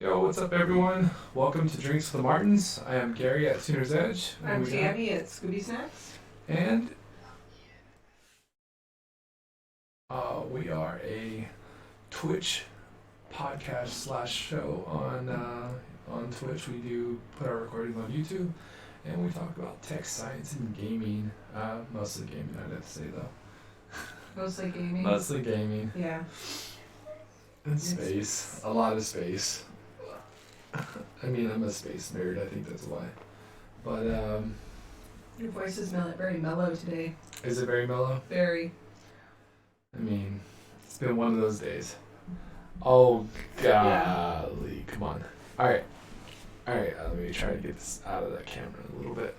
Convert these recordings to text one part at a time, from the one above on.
Yo, what's up, everyone? Welcome to Drinks with the Martins. I am Gary at Sooner's Edge. I'm Tammy at Scooby Snacks. And we are a Twitch podcast slash show on Twitch. We do put our recordings on YouTube, and we talk about tech, science, and gaming. Mostly gaming, I'd have to say, though. Mostly gaming. Mostly gaming. Yeah. And space. A lot of space. I mean, I'm a space nerd. I think that's why. But, Your voice is very mellow today. is it very mellow? Very. I mean, it's been one of those days. Oh, golly. Come on. All right. Let me try to get this out of the camera a little bit.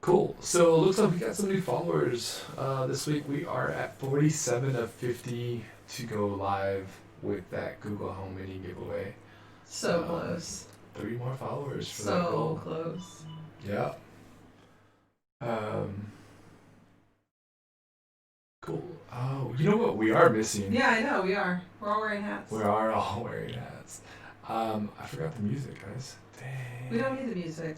Cool. So it looks like we got some new followers. This week we are at 47 of 50 to go live with that Google Home Mini giveaway. So close. 3 more followers for that goal. So close. Yeah. Cool. Oh, you know what we are missing? Yeah, I know, we are. We're all wearing hats. We are all wearing hats. I forgot the music, guys. Dang. We don't need the music,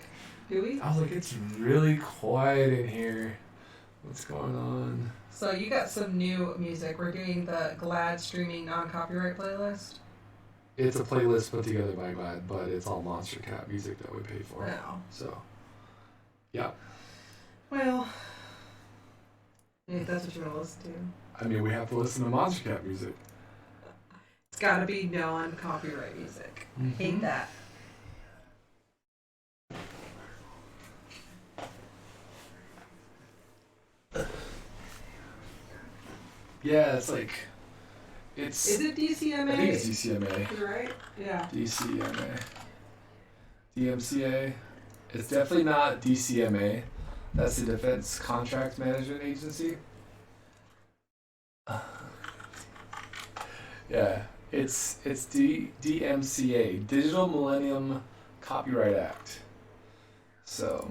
do we? I was like, it's really quiet in here. What's going on? So you got some new music. We're doing the Glad streaming non-copyright playlist. It's a playlist put together by Glad, but it's all Monster Cat music that we pay for. Oh. So, yeah. Well, if that's what you want to listen to. I mean, we have to listen to Monster Cat music. It's got to be non-copyright music. Mm-hmm. Hate that. Yeah, it's like... Is it DCMA? I think it's DCMA. You're right? Yeah. DCMA. DMCA. It's definitely not DCMA. That's the Defense Contract Management Agency. Yeah, it's DMCA, Digital Millennium Copyright Act. So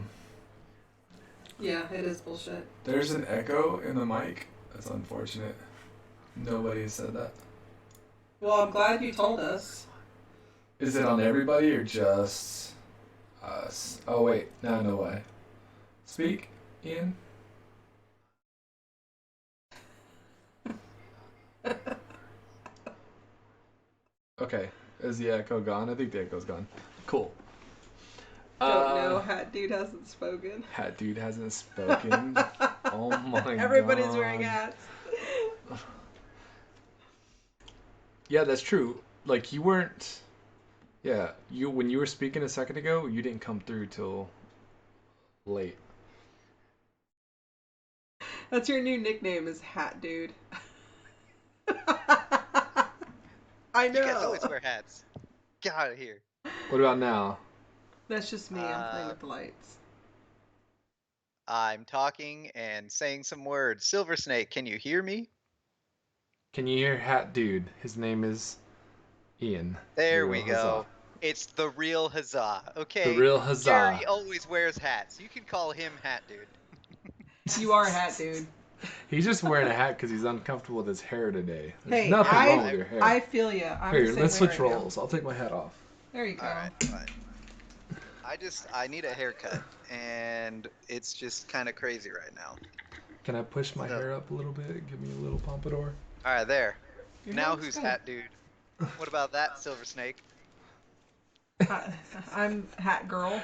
Yeah, it is bullshit. there's an echo in the mic. That's unfortunate. Nobody said that. Well, I'm glad you told us. Is it on everybody or just us? Oh wait, no way. Speak, Ian. Okay, is the echo gone? I think the echo's gone. Cool. Don't know, Hat Dude hasn't spoken. Hat Dude hasn't spoken. Oh my god. Everybody's wearing hats. Yeah, that's true. Like you weren't. Yeah, when you were speaking a second ago, you didn't come through till late. That's your new nickname is Hat Dude. I know. You guys always wear hats. Get out of here. What about now? That's just me. I'm playing with the lights. I'm talking and saying some words. Silver Snake, can you hear me? Can you hear Hat Dude? His name is Ian. There The we real go. Huzzah. It's the real huzzah. Okay. The real huzzah. Gary always wears hats. You can call him Hat Dude. You are Hat Dude. He's just wearing a hat because he's uncomfortable with his hair today. There's Hey, nothing wrong with your hair. I feel you. Here, let's switch roles. I'll take my hat off. There you go. Alright, fine. I need a haircut, and it's just kind of crazy right now. Can I push my hair up a little bit? Give me a little pompadour. Alright, there. Your Now hair looks who's good. Hat Dude? What about that, Silver Snake? I'm Hat Girl.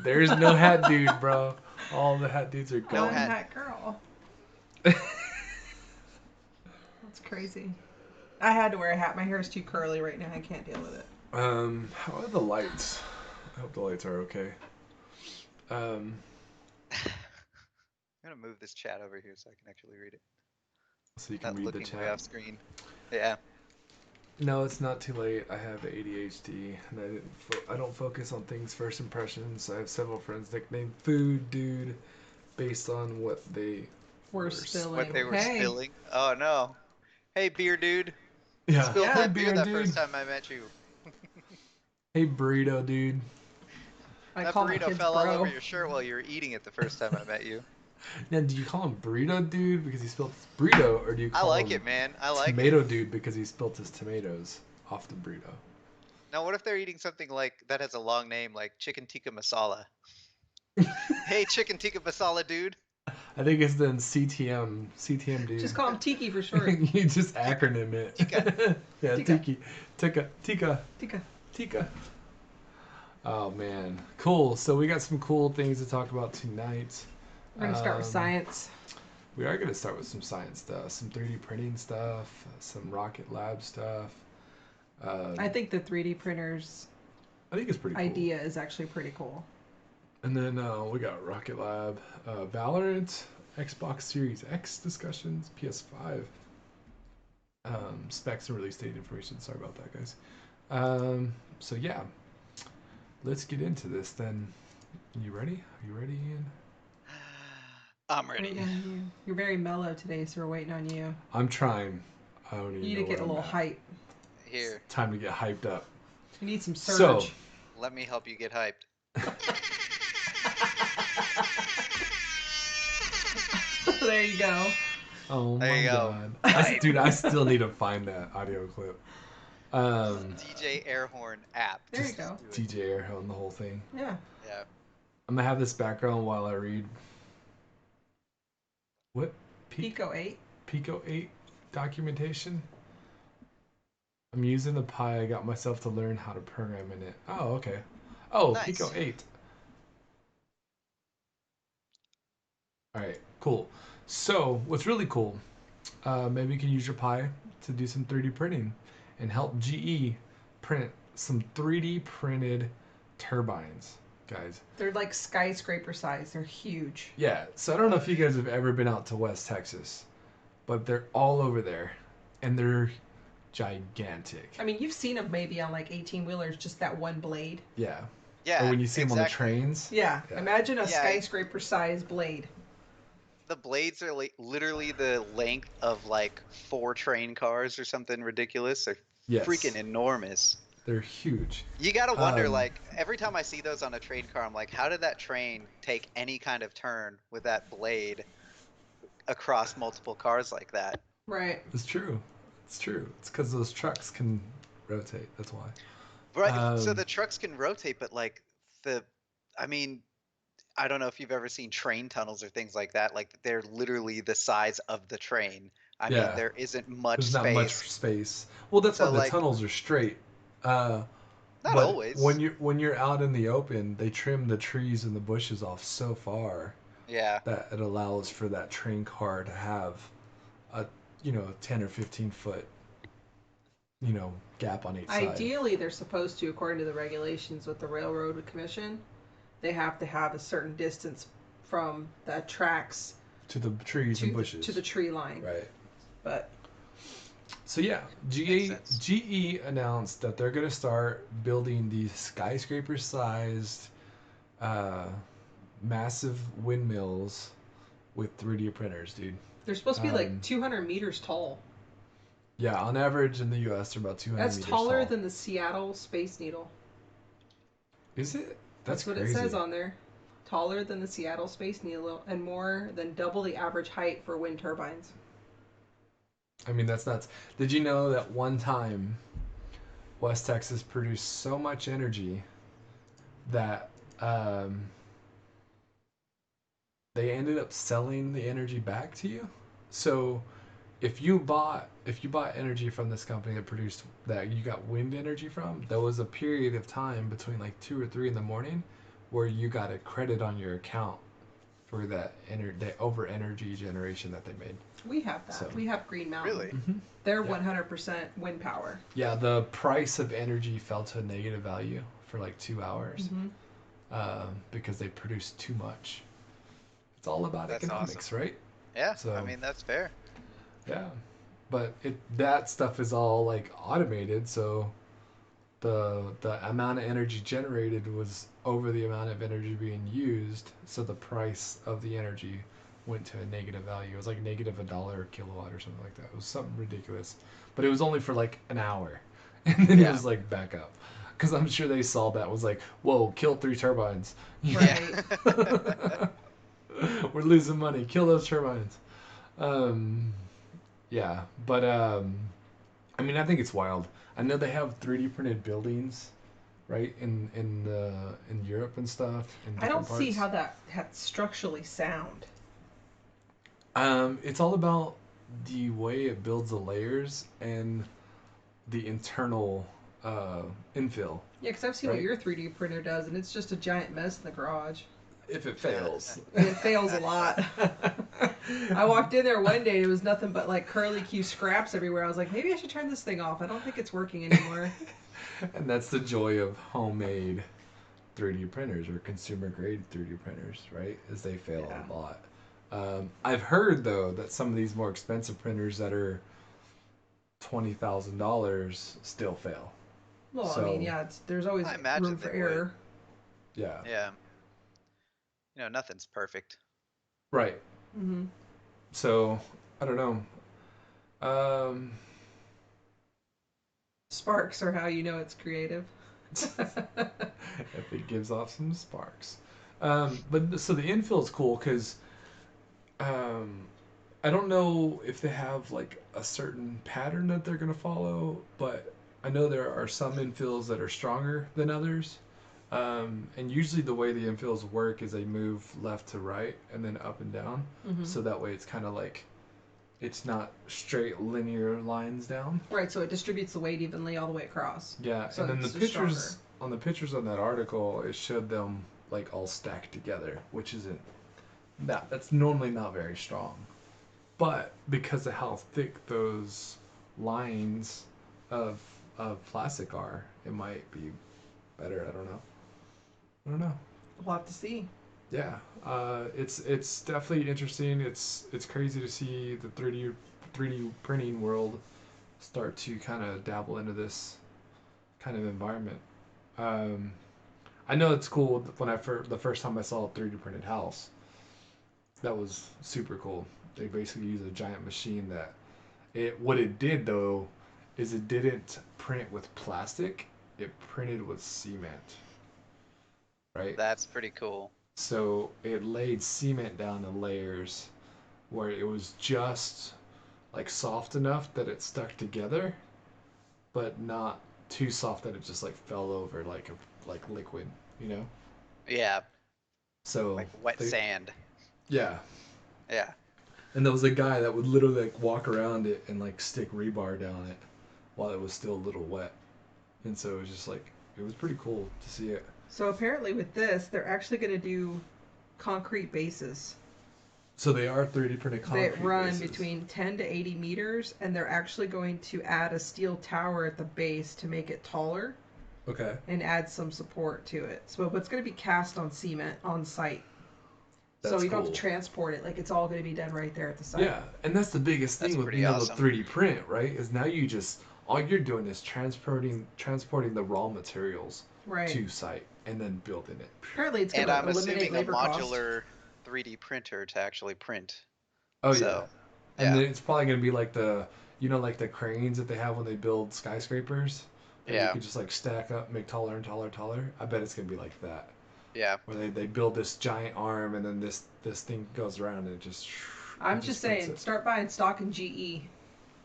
There's no Hat Dude, bro. All the Hat Dudes are No I'm gone. hat. Hat Girl. That's crazy. I had to wear a hat. My hair is too curly right now. I can't deal with it. How are the lights? I hope the lights are okay. I'm gonna move this chat over here so I can actually read it. So you can Not read the looking way off chat. screen. Yeah. No, it's not too late. I have ADHD, and I don't focus on things first impressions. I have several friends nicknamed Food Dude, based on what they We're spilling. What they were Hey. spilling. Oh no. Hey beer dude. Yeah. Spilled Yeah. that beer Beer that dude. first time I met you. Hey burrito dude. I That call my burrito kids fell all bro. over your shirt while you were eating it the first time I met you. Now, do you call him Burrito Dude because he spilled his burrito, or do you I call like him it, man. I like it. Tomato Dude because he spilled his tomatoes off the burrito? Now, what if they're eating something like that has a long name, like chicken tikka masala? Hey, chicken tikka masala, dude. I think it's then CTM Dude. Just call him Tiki for short. You just acronym it. Tika. Yeah, Tika. Tiki. Tika. Tika. Tika. Oh man, cool. So we got some cool things to talk about tonight. We're gonna start with science. We are going to start with some science stuff, some 3D printing stuff, some Rocket Lab stuff. I think the 3D printers I think it's pretty cool. idea is actually pretty cool. And then we got Rocket Lab, Valorant, Xbox Series X discussions, PS5, specs and release date information. Sorry about that, guys. So yeah, let's get into this then. You ready? Are you ready, Ian? I'm ready. You're very mellow today, so we're waiting on you. I'm trying. I don't even You need know to get a where I'm little at. hype. Here, Time to get hyped up. You need some surge. So, let me help you get hyped. There you go. oh There my you go. god, dude, I still need to find that audio clip. DJ Airhorn app. There you Just go. do it. DJ Airhorn, the whole thing. Yeah. Yeah. I'm gonna have this background while I read. What? Pico 8. Pico 8 documentation. I'm using the Pi. I got myself to learn how to program in it. Oh, okay. Oh, Nice. Pico 8. Alright, cool. So, what's really cool, maybe you can use your Pi to do some 3D printing and help GE print some 3D printed turbines, guys. They're like skyscraper size. They're huge. Yeah, so I don't know if you guys have ever been out to West Texas, but they're all over there, and they're gigantic. I mean, you've seen them maybe on like 18-wheelers, just that one blade. Yeah. Yeah. Or when you see them on the exactly. trains. Yeah. Yeah. Imagine a Yeah. skyscraper size blade. The blades are like literally the length of like 4 train cars or something ridiculous. They're Yes. freaking enormous. They're huge. You gotta wonder, Um, like, every time I see those on a train car, I'm like, how did that train take any kind of turn with that blade across multiple cars like that? Right. It's true. It's true. It's because those trucks can rotate. That's why. Right. So Um, the trucks can rotate, but like I mean, I don't know if you've ever seen train tunnels or things like that. Like they're literally the size of the train. I mean, Yeah. there isn't much There's not space. much space. Well, that's So, why the like- tunnels are straight. Not But always. when you're out in the open, they trim the trees and the bushes off so far Yeah. that it allows for that train car to have a 10 or 15 foot gap on each side. Ideally, they're supposed to, according to the regulations with the Railroad Commission, they have to have a certain distance from the tracks To the trees and bushes. to the tree line. Right. But So yeah, Makes sense. GE announced that they're gonna start building these skyscraper-sized, massive windmills with 3D printers, dude. they're supposed to be like Um, 200 meters tall. Yeah, on average in the U.S. they're about 200 That's meters taller tall. than the Seattle Space Needle. Is it? That's what crazy. it says on there. Taller than the Seattle Space Needle and more than double the average height for wind turbines. I mean, that's nuts. Did you know that one time West Texas produced so much energy that they ended up selling the energy back to you? So if you bought energy from this company that you got wind energy from, there was a period of time between like 2 or 3 in the morning where you got a credit on your account for that over energy generation that they made. We have that. So- We have Green Mountain. Really? They're Yeah. 100% wind power. Yeah, the price of energy fell to a negative value for like 2 hours because they produced too much. It's all about That's economics, right? Yeah. So- I mean, that's fair. Yeah, but that stuff is all like automated, so the amount of energy generated was over the amount of energy being used, so the price of the energy went to a negative value. It was like negative $1 a kilowatt or something like that. It was something ridiculous, but it was only for like an hour, and then it Yeah. was like back up. Because I'm sure they saw that was like, whoa, kill 3 turbines. Right. We're losing money. Kill those turbines. Um, yeah, but I mean, I think it's wild. I know they have 3D printed buildings, right, in Europe and stuff in I don't different see parts. how that's structurally sound. It's all about the way it builds the layers and the internal uh, infill, Yeah, because I've seen what right? your 3D printer does, and it's just a giant mess in the garage. If it fails. And it fails a lot. I walked in there one day, it was nothing but like curly Q scraps everywhere. I was like, maybe I should turn this thing off. I don't think it's working anymore. And that's the joy of homemade 3D printers or consumer grade 3D printers, right? Is they fail Yeah. a lot. I've heard though that some of these more expensive printers that are $20,000 still fail. Well, I mean, So yeah, there's always I room imagine for they would. error. yeah, Yeah. Nothing's perfect. right. Mm-hmm. So I don't know. Um, Sparks are how you know it's creative. if it gives off some sparks. But so the infill is cool because um, I don't know if they have like a certain pattern that they're gonna follow, but I know there are some infills that are stronger than others. And usually the way the infills work is they move left to right and then up and down. Mm-hmm. So that way it's kind of like it's not straight linear lines down. Right, so it distributes the weight evenly all the way across. Yeah, So and then the it's just pictures stronger. on the pictures on that article, it showed them like all stacked together, which isn't that's normally not very strong. But because of how thick those lines of plastic are, it might be better. I don't know. I don't know. We'll have to see. Yeah, it's definitely interesting. It's crazy to see the 3D printing world start to kind of dabble into this kind of environment. Um, I know it's cool when the first time I saw a 3D printed house. That was super cool. They basically use a giant machine that it what it did though is it didn't print with plastic. It printed with cement, right? That's pretty cool. So it laid cement down in layers where it was just like soft enough that it stuck together, but not too soft that it just like fell over like liquid, you know? Yeah, So like wet they sand. yeah. Yeah. And there was a guy that would literally like walk around it and like stick rebar down it while it was still a little wet. And so it was just like it was pretty cool to see it. So apparently with this, they're actually going to do concrete bases So they are 3D printed concrete that run bases. between 10 to 80 meters, and they're actually going to add a steel tower at the base to make it taller Okay. and add some support to it. So it's going to be cast on cement on site. That's So you don't cool. have to transport it. Like, it's all going to be done right there at the site. Yeah, and that's the biggest That's thing with pretty being able to awesome. 3D print, right? Is now you just all you're doing is transporting the raw materials Right. to site and then building it. Apparently it's going And to I'm eliminate assuming a labor cost. modular 3D printer to actually print. Oh yeah. So, And yeah. then it's probably gonna be like like the cranes that they have when they build skyscrapers that you Yeah. could just like stack up, make taller and taller and taller. I bet it's gonna be like that, Yeah. where they build this giant arm and then this thing goes around and I'm it just prints saying, it. start buying stock in GE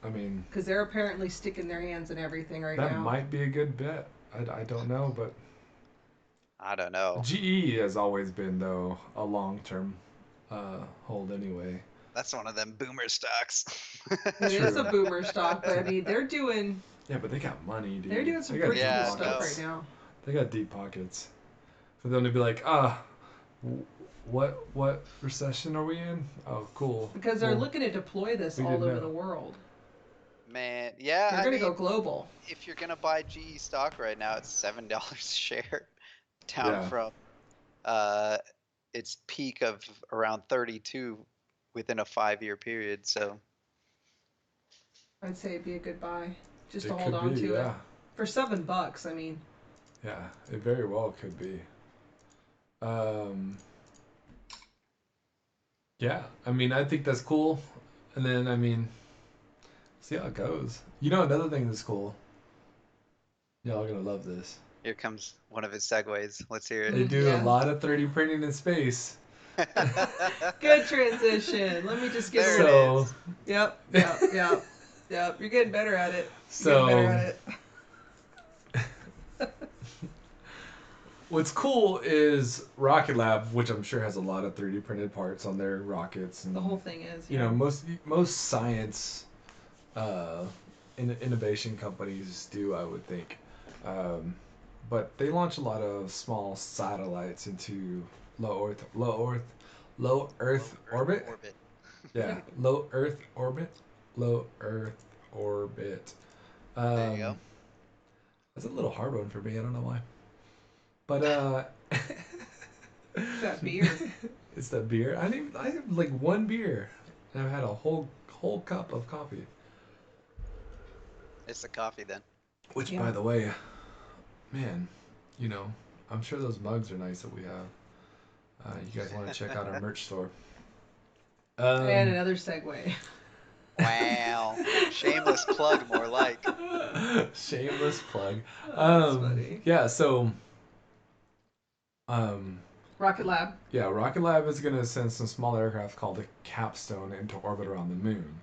I mean, because they're apparently sticking their hands in everything right that now. might be a good bet. I don't know, but I don't know. GE has always been though a long term hold anyway. That's one of them boomer stocks. It is a True. boomer stock, but I mean they're doing Yeah, but they got money, dude. they're doing some They got pretty deep cool Yeah, stuff no. pockets. right now. They got deep pockets. For them to be like, what recession are we in? Oh, cool. Because they're Well, looking to deploy this we all didn't over know. the world. Man, yeah, They're I going to go mean, global. if you're gonna buy GE stock right now, it's $7 a share, down Yeah. from uh its peak of around 32 within a 5-year period. So I'd say it'd be a good buy just It to hold could on be, to it yeah. for $7. I mean, Yeah, it very well could be. Um, yeah, I mean, I think that's cool. And then, I mean, see how it goes. You know, another thing that's cool. Y'all are gonna love this. here comes one of his segues. Let's hear it. They do a Yeah. lot of 3D printing in space. Good transition. Let me just give a There it little. So, is. Yep, yep, yep, yep. You're getting better at it. You're getting better so at it. what's cool is Rocket Lab, which I'm sure has a lot of 3D printed parts on their rockets, The and whole thing is, you yeah. know most science uh, innovation companies do, I would think. Um, but they launch a lot of small satellites into low Earth, low Earth, low Earth Low Earth orbit. orbit. Yeah, low Earth orbit, low Earth orbit. There you Um, go. that's a little hard one for me. I don't know why, but It's that beer. it's that beer. I have like one beer, and I've had a whole cup of coffee. It's the coffee then. Which, Yeah. by the way, man, you know, I'm sure those mugs are nice that we have. You guys want to check out our merch store? And Um, another segue. Wow. Shameless plug, more like. shameless plug. Oh, that's funny. Yeah, so um, Rocket Lab. yeah, Rocket Lab is going to send some small aircraft called the Capstone into orbit around the moon.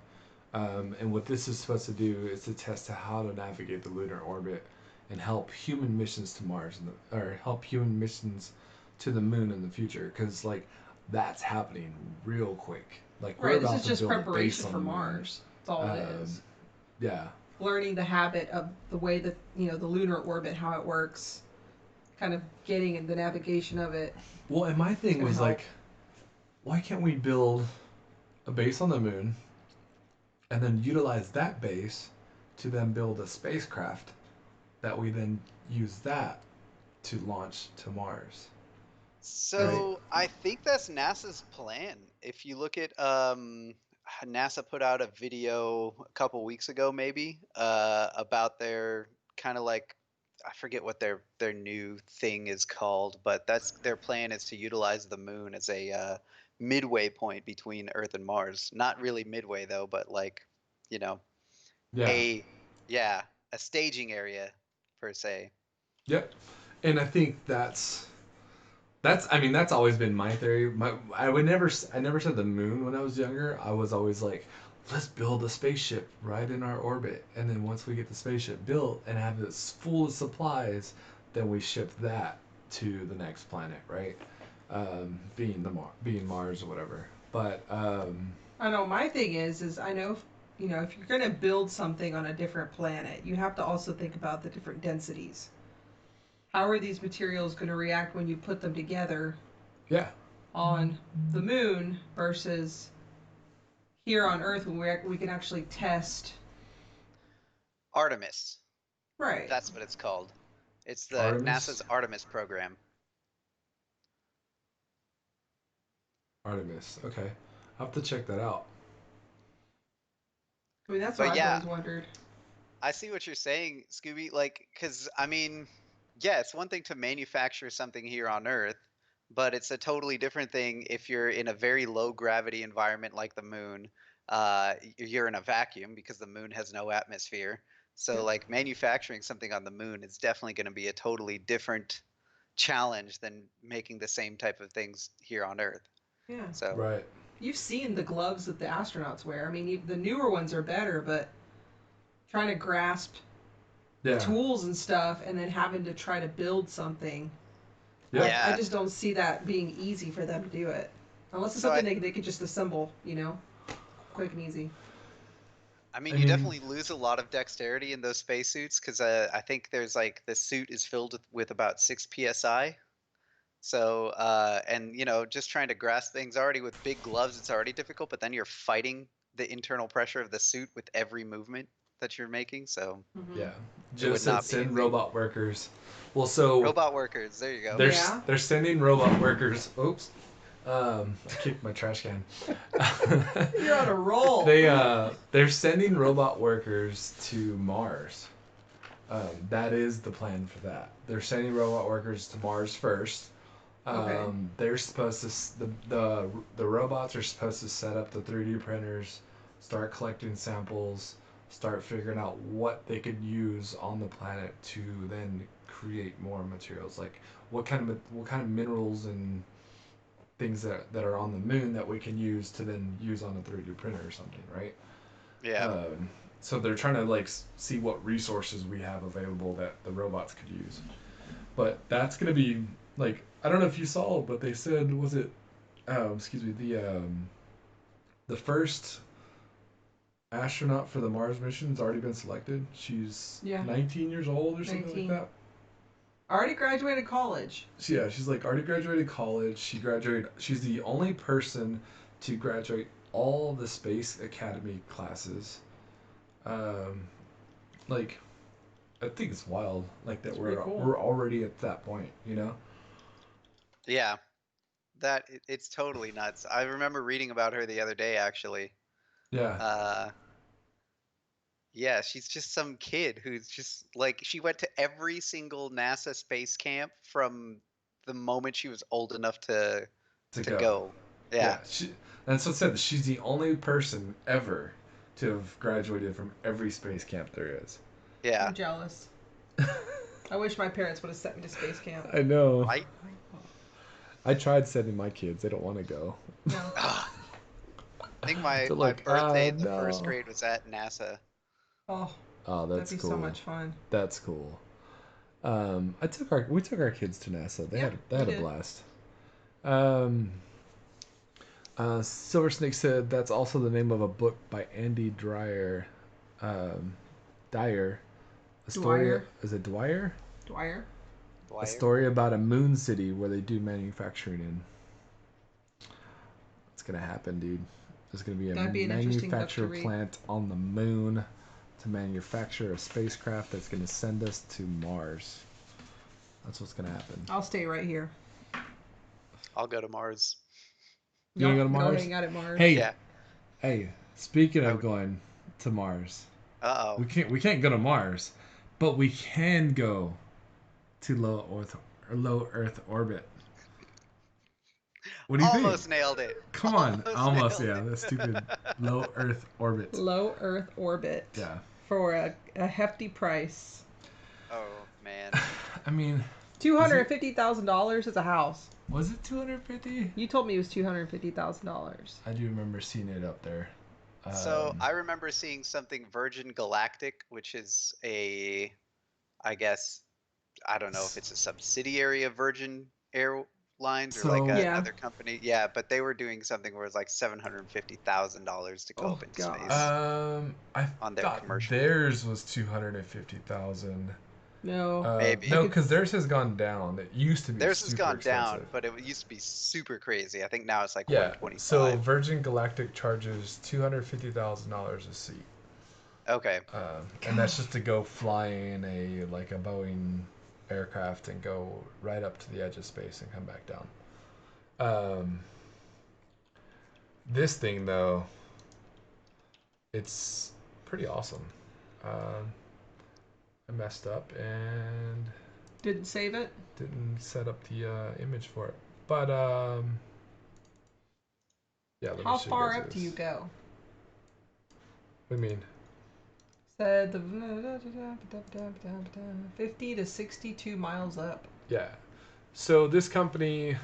And what this is supposed to do is to test how to navigate the lunar orbit and help human missions to Mars or help human missions to the moon in the future. Because like that's happening real quick. Like we're Right, this about is to just build a base preparation on for the moon. Mars. That's all it Um, is. yeah, Learning the habit of the way that, the lunar orbit, how it works, kind of getting in the navigation of it. well, and my It's thing going to was help. like, why can't we build a base on the moon and then utilize that base to then build a spacecraft that we then use that to launch to Mars, right? So I think that's NASA's plan. If you look at NASA put out a video a couple weeks ago maybe about their kind of like I forget what their new thing is called, but that's their plan is to utilize the moon as a midway point between Earth and Mars. Not really midway though, but like, you know, Yeah. a yeah, a staging area per se. Yep. And I think that's I mean that's always been my theory. I never said the moon when I was younger. I was always like, let's build a spaceship right in our orbit, and then once we get the spaceship built and have it full of supplies, then we ship that to the next planet, right? Being Mars or whatever. But I know my thing is I know if you're going to build something on a different planet, you have to also think about the different densities. How are these materials going to react when you put them together yeah, on the moon versus here on Earth when we can actually test? Artemis. Right. That's what it's called. It's the NASA's Artemis, Artemis program. Artemis. Okay, I'll have to check that out. I mean, that's what But I've yeah, always wondered. I see what you're saying, Scooby. Like, because I mean, yeah, it's one thing to manufacture something here on Earth, but it's a totally different thing if you're in a very low gravity environment like the moon. You're in a vacuum because the moon has no atmosphere. So, Yep. like, manufacturing something on the moon is definitely going to be a totally different challenge than making the same type of things here on Earth. Yeah. So, Right. You've seen the gloves that the astronauts wear. I mean, the newer ones are better, but trying to grasp Yeah. tools and stuff and then having to try to build something, Yep. I yeah. just don't see that being easy for them to do it. Unless it's So something they could just assemble, quick and easy. I mean, I you mean, definitely lose a lot of dexterity in those spacesuits because I think there's like the suit is filled with about 6 psi. So, and just trying to grasp things already with big gloves, it's already difficult, but then you're fighting the internal pressure of the suit with every movement that you're making. So Mm-hmm. yeah. it would Just said not be send easy. robot workers. Well, so Robot workers, there you go. they're Yeah. they're sending robot workers. Oops. I kicked my trash can. You're on a roll. They're sending robot workers to Mars. That is the plan for that. They're sending robot workers to Mars first. Okay. They're supposed to the robots are supposed to set up the 3D printers, start collecting samples, start figuring out what they could use on the planet to then create more materials. Like what kind of minerals and things that are on the moon that we can use to then use on a 3D printer or something, right? Yeah. So they're trying to like see what resources we have available that the robots could use. But that's gonna be like, I don't know if you saw, but they said, was it excuse me, the first astronaut for the Mars mission's already been selected. She's Yeah. 19 years old or something 19. like that. Already graduated college. So yeah, she's like already graduated college. She's the only person to graduate all the Space Academy classes. Um, like, I think it's wild. Like that It's pretty cool. we're already at that point. You know? Yeah. It's totally nuts. I remember reading about her the other day, actually. Yeah. Yeah, she's just some kid who's just like, she went to every single NASA space camp from the moment she was old enough to To go. go. Yeah. Yeah. That's what said. She's the only person ever to have graduated from every space camp there is. Yeah. I'm jealous. I wish my parents would have sent me to space camp. I know. Right? I tried sending my kids. They don't want to go. No. I think my So like, birthday in the no. first grade was at NASA. Oh, Oh, that'd that's be cool. so much fun. That's cool. We took our kids to NASA. They Yeah, had we a did. blast. Silver Snake said that's also the name of a book by Andy Dwyer. Dyer. A story. Dwyer. Is it Dwyer? Dwyer. A story about a moon city where they do manufacturing in. It's gonna happen, dude. There's gonna be a That'd be an interesting book to manufacturer read. plant on the moon to manufacture a spacecraft that's gonna send us to Mars. That's what's gonna happen. I'll stay right here. I'll go to Mars. You wanna go to Mars? Go hang out at Mars. Hey, Yeah. hey. Speaking I of would- going to Mars, Uh-oh. we can't go to Mars, but we can go to low Earth orbit. What do you Almost think? nailed it. Come on, almost. nailed Yeah, it. that stupid low Earth orbit. Low Earth orbit. Yeah. For a hefty price. Oh, man. I mean, $250,000 is a house. was it 250? You told me it was $250,000. I do remember seeing it up there. So I remember seeing something Virgin Galactic, which is I guess, I don't know if it's a subsidiary of Virgin Airlines or like So- Yeah. another company. Yeah, but they were doing something where it's like $750,000 to go Oh, up in God. space. I on their thought commercial. theirs was 250,000. No. Maybe. No, because theirs has gone down. It used to be. Theirs has super gone expensive. down, but it used to be super crazy. I think now it's like Yeah. 125. So Virgin Galactic charges $250,000 a seat. Okay. And that's just to go fly in a Boeing aircraft and go right up to the edge of space and come back down. This thing though, it's pretty awesome. I messed up and Didn't save it? didn't set up the image for it, but yeah. Let me How show far guys up do this. you go? What do you mean? Said the 50 to 62 miles up. Yeah. So this company,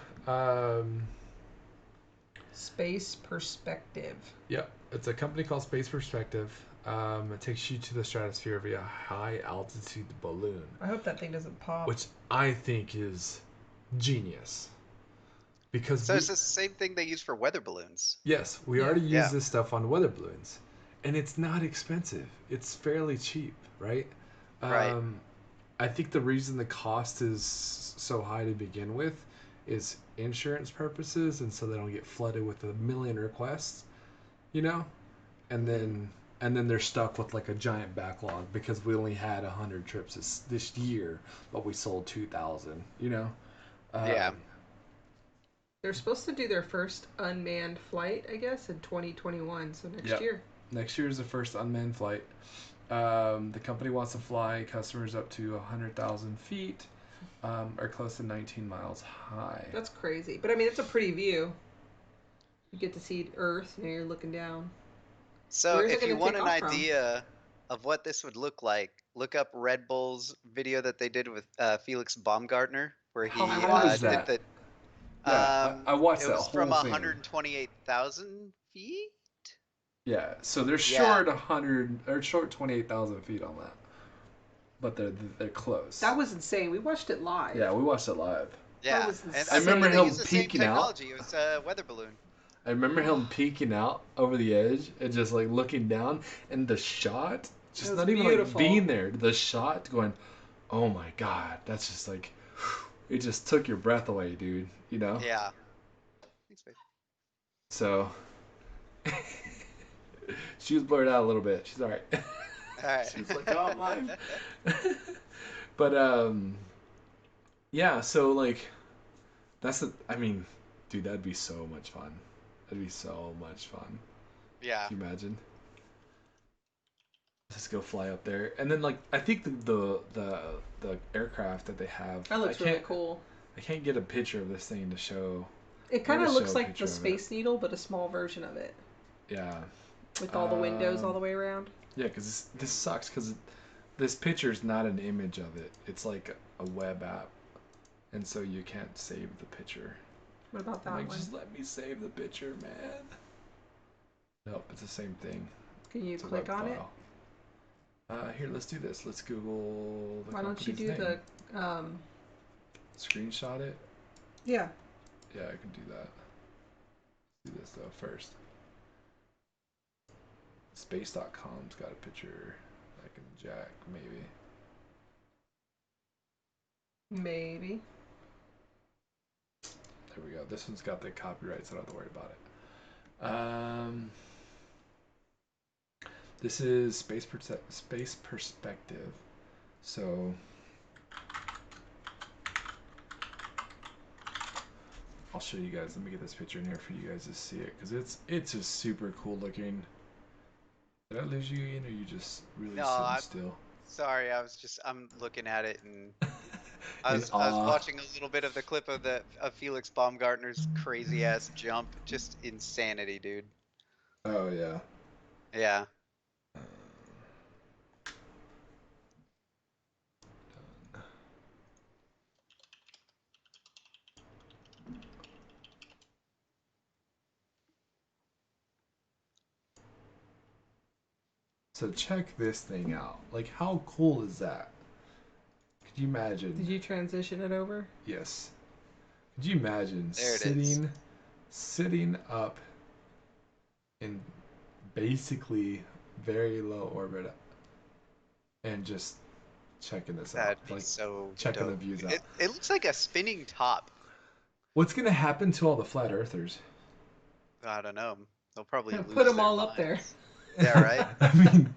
Space Perspective. yeah, it's a company called Space Perspective. It takes you to the stratosphere via high altitude balloon, I hope that thing doesn't pop. which I think is genius. Because So it's the same thing they use for weather balloons. yes, we Yeah. already use Yeah. this stuff on weather balloons, and it's not expensive. It's fairly cheap, right? Right. I think the reason the cost is so high to begin with is insurance purposes, and so they don't get flooded with a million requests, you know, and then they're stuck with like a giant backlog because we only had 100 trips this year, but we sold 2,000, you know. Yeah. They're supposed to do their first unmanned flight, I guess, in 2021, so next Yep. year. Next year is the first unmanned flight. The company wants to fly customers up to 100,000 feet, or close to 19 miles high. That's crazy. But I mean, it's a pretty view. You get to see Earth, you know, you're looking down. So Where's it if you gonna want take an off from? idea of what this would look like, look up Red Bull's video that they did with Felix Baumgartner, where he How far is did that? the Yeah, I watched It that was from whole thing. 128,000 feet. Yeah, so they're Yeah. short 100 or short 28,000 feet on that, but they're close. That was insane. We watched it live. Yeah, we watched it live. That Yeah, was and I I mean remember insane. they him use the same peeking out. technology. It was a weather balloon. I remember him peeking out over the edge and just like looking down, and the shot, It just was not even like beautiful. being there, the shot going, oh my god, that's just like, it just took your breath away, dude. You know? Yeah. Thanks, babe. So, she was blurred out a little bit. She's all right. All right. She's like, oh, I'm live. But yeah. So like, I mean, dude, that'd be so much fun. That'd be so much fun. Yeah. Can you imagine? Just go fly up there, and then like I think the aircraft that they have. That looks really cool. I can't get a picture of this thing to show. It kind of Never looks show a like the picture of it. Space Needle, but a small version of it, Yeah. with all the windows all the way around. Yeah, because this sucks because this picture is not an image of it. It's like a web app, and so you can't save the picture. What about that I'm like, one? just let me save the picture, man. Nope, it's the same thing. Can you It's a click web on it? file. Here, let's do this. Let's Google the Why don't you company's do name. the Screenshot it? yeah. Yeah, I can do that. Let's do this though first. Space.com's got a picture I can jack, maybe. Maybe. There we go. This one's got the copyright, so I don't have to worry about it. This is space perspective. So I'll show you guys. Let me get this picture in here for you guys to see it, because it's just super cool looking. Did I lose you, Ian, or you just really No, sitting still? Sorry, I'm looking at it and I In was awe. watching a little bit of the clip of Felix Baumgartner's crazy ass jump. Just insanity, dude. Oh yeah. Yeah. So check this thing out. Like, how cool is that? Could you imagine? Did you transition it over? Yes. Could you imagine There it is. sitting up in basically very low orbit and just checking this out? That'd be Like, so checking the dope. views out. It looks like a spinning top. What's gonna happen to all the flat earthers? I don't know. They'll probably lose Put them their all up there. minds. Yeah, right. I mean,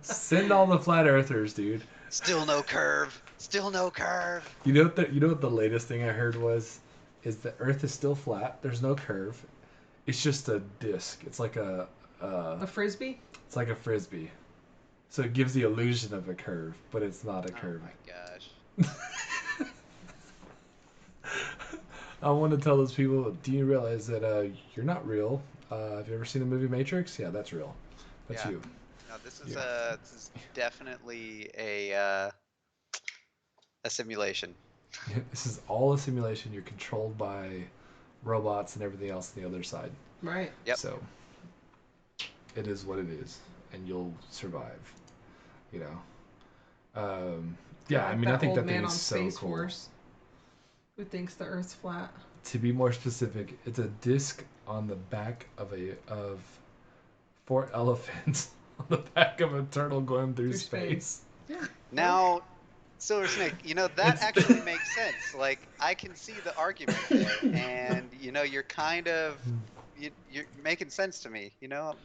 send all the flat earthers, dude. Still no curve. Still no curve. You know what the latest thing I heard was, is the Earth is still flat. There's no curve. It's just a disc. It's like a frisbee? it's like a frisbee. So it gives the illusion of a curve, but it's not a Oh curve. my gosh. I want to tell those people, do you realize that you're not real? Have you ever seen the movie Matrix? Yeah, that's real. That's Yeah. you. No, this is Yeah. this is definitely a simulation. This is all a simulation. You're controlled by robots and everything else on the other side. Right. Yep. So it is what it is, and you'll survive. You know. Yeah, I mean, I think that thing is so Space cool. Force who thinks the Earth's flat. To be more specific, it's a disc on the back of 4 elephants on the back of a turtle going through space. Yeah. Now, Silver Snake, that It's- actually makes sense. Like, I can see the argument there, and you're kind of you're making sense to me.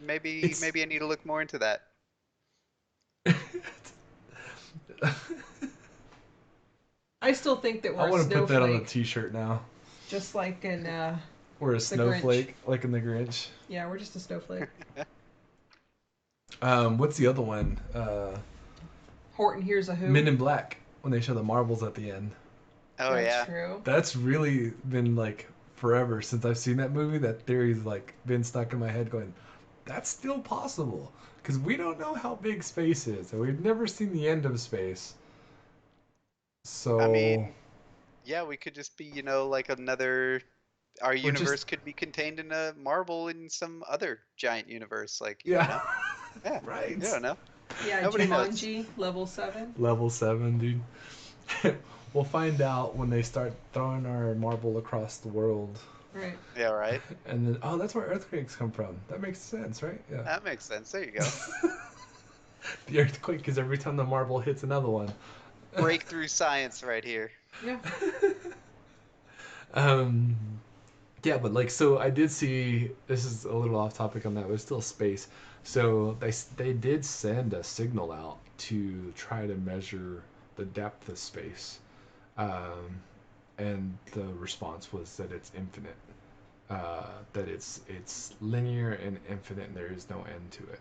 Maybe It's- maybe I need to look more into that. I still think that we're I want a to put that on a snowflake, T-shirt now. just like in We're a Grinch. snowflake, like in the Grinch. yeah, we're just a snowflake. What's the other one? Horton Hears a Who. Men in Black, when they show the marbles at the end. Oh That's yeah. true. That's really been like forever since I've seen that movie. That theory's like been stuck in my head going, that's still possible. Because we don't know how big space is, and we've never seen the end of space. So I mean, yeah, we could just be like another our Or just universe could be contained in a marble in some other giant universe. Like, you don't yeah, know. Yeah, right. you don't know. Yeah, Nobody knows. Jumanji level 7. Level 7, dude. We'll find out when they start throwing our marble across the world. Right. Yeah, right. And then, oh, that's where earthquakes come from. That makes sense, right? Yeah. That makes sense. There you go. The earthquake is every time the marble hits another one. Breakthrough science right here. Yeah. um, yeah, but like, so I did see. This is a little off topic on that, but it's still space. So they did send a signal out to try to measure the depth of space, and the response was that it's infinite. That it's linear and infinite, and there is no end to it.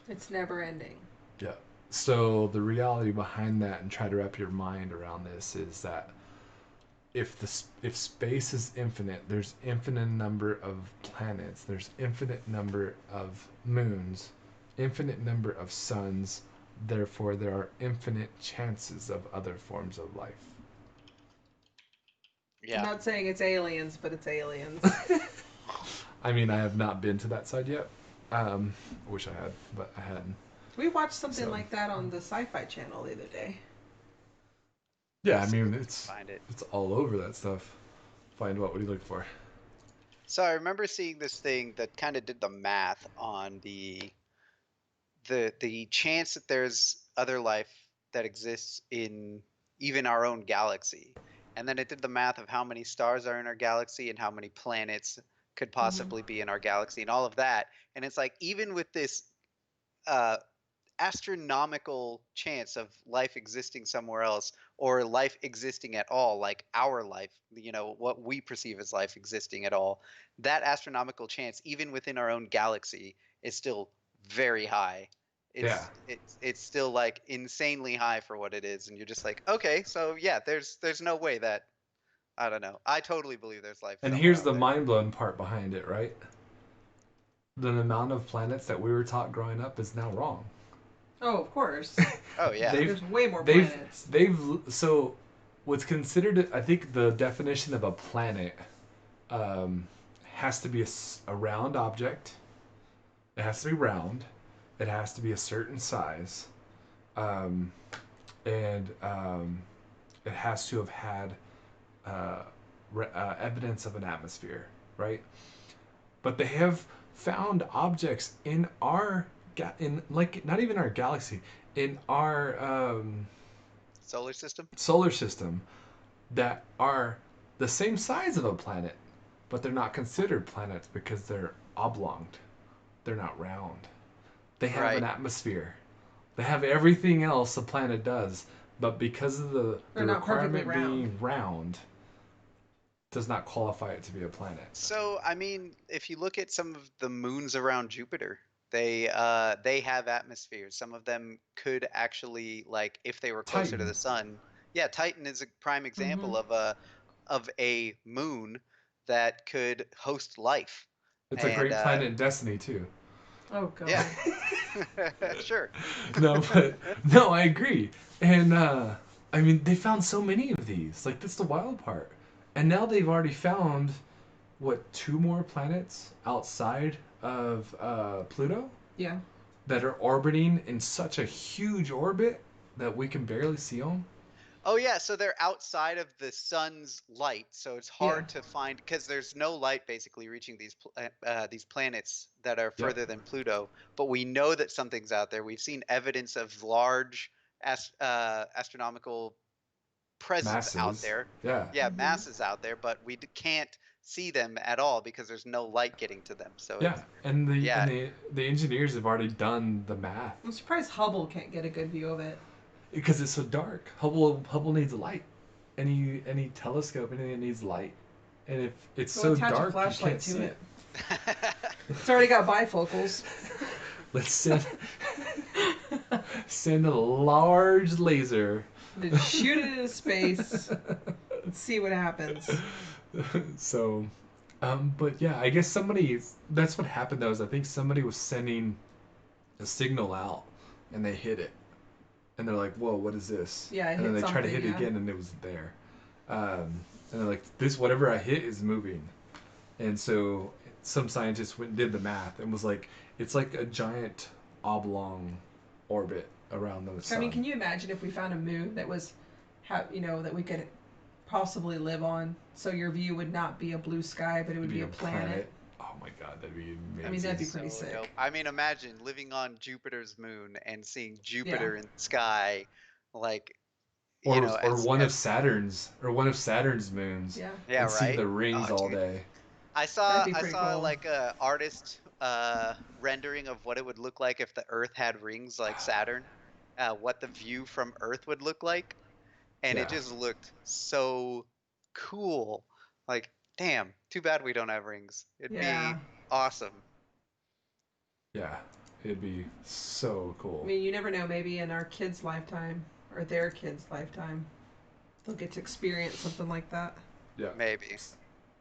It's never ending. Yeah. So the reality behind that, and try to wrap your mind around this, is that if space is infinite, there's infinite number of planets, there's infinite number of moons, infinite number of suns. Therefore, there are infinite chances of other forms of life. I'm Yeah. not saying it's aliens, but it's aliens. I mean, I have not been to that side yet. I wish I had, but I hadn't. We watched something So. like that on the Sci-Fi Channel the other day. Yeah, I See if mean, we can it's find it. it's all over that stuff. Find what? What are you looking for? So I remember seeing this thing that kind of did the math on the chance that there's other life that exists in even our own galaxy. And then it did the math of how many stars are in our galaxy and how many planets could Mm-hmm. possibly be in our galaxy and all of that. And it's like, even with this uh, astronomical chance of life existing somewhere else or life existing at all, like our life, what we perceive as life existing at all, that astronomical chance, even within our own galaxy, is still very high. Yeah, It's still like insanely high for what it is, and you're just like, okay, so yeah, there's no way that, I don't know. I totally believe there's life and somewhere here's out the there. mind blowing part behind it, right? The amount of planets that we were taught growing up is now wrong. Oh, of course. Oh yeah. they've There's way more they've planets. they've so what's considered, I think the definition of a planet um, has to be a round object. It has to be round. It has to be a certain size, um, and it has to have had uh, evidence of an atmosphere, right? But they have found objects in our in, like, not even our galaxy, in our Solar system. solar system, that are the same size of a planet, but they're not considered planets because they're oblong. They're not round. They have an Right. atmosphere. They have everything else a planet does, but because of the They're not perfectly requirement round. being round, does not qualify it to be a planet. So, I mean, if you look at some of the moons around Jupiter, they have atmospheres. Some of them could actually, like, if they were closer to Titan. the sun. Yeah, Titan is a prime Mm-hmm. example of a moon that could host life. It's a And great planet in Destiny too. Oh yeah. God. Sure. No, but no, I agree. And I mean, they found so many of these. Like, that's the wild part. And now they've already found what, two more planets outside of Pluto Yeah. that are orbiting in such a huge orbit that we can barely see them. Oh yeah, so they're outside of the sun's light, so it's Yeah. hard to find because there's no light basically reaching these planets that are Yep. further than Pluto. But we know that something's out there. We've seen evidence of large astronomical presence out Masses. there. Yeah. Yeah, Mm-hmm. masses out there, but we can't see them at all because there's no light getting to them. So Yeah. it's And yeah, the engineers have already done the math I'm surprised Hubble can't get a good view of it. because it's so dark. Hubble needs light. Any telescope, anything needs light. And if it's So so attach a dark, you flashlight can't to see it. it. It's already got bifocals. Let's send a large laser. Then shoot it into space. Let's see what happens. So, but yeah, I guess that's what happened though, is I think somebody was sending a signal out and they hit it. And they're like, whoa, what is this? Yeah, it And then hit they try to something, hit it yeah. again and it was there. And they're like, this, whatever I hit is moving. And so some scientists went and did the math and was like, it's like a giant oblong orbit around the I mean, sun. can you imagine if we found a moon that was, that we could possibly live on? So your view would not be a blue sky, but it would It'd be a planet. Oh my god, that'd be amazing. I mean, that'd be So pretty sick. dope. I mean, imagine living on Jupiter's moon and seeing Yeah. Jupiter in the sky, like, or as one of Saturn's moons, Yeah. yeah, and see right. the Oh, rings all dude, day. That'd be I pretty saw cool. like a artist rendering of what it would look like if the Earth had rings like Saturn, what the view from Earth would look like, and it Yeah, just looked so cool. Like, damn, too bad we don't have rings. It'd Yeah. be awesome. yeah, it'd be so I cool. mean, you never know. Maybe in our kids' lifetime or their kids' lifetime, they'll get to experience something like that. Yeah. Maybe.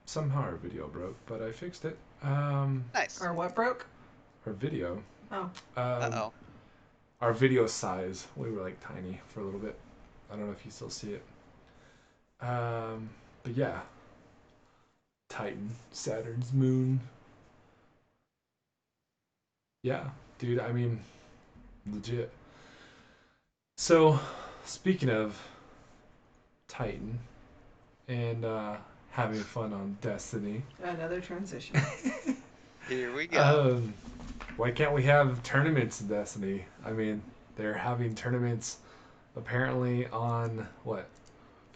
Somehow our video broke, but I fixed it. Nice. Or what broke? Our video. Oh. Um, Uh-oh. our video size. We were like tiny for a little bit. I don't know if you still see it. But yeah, Titan, Saturn's moon. Yeah, dude. I mean, legit. So, speaking of Titan and having fun on Destiny, Another transition. Here we go. why can't we have tournaments in Destiny? I mean, they're having tournaments apparently on what?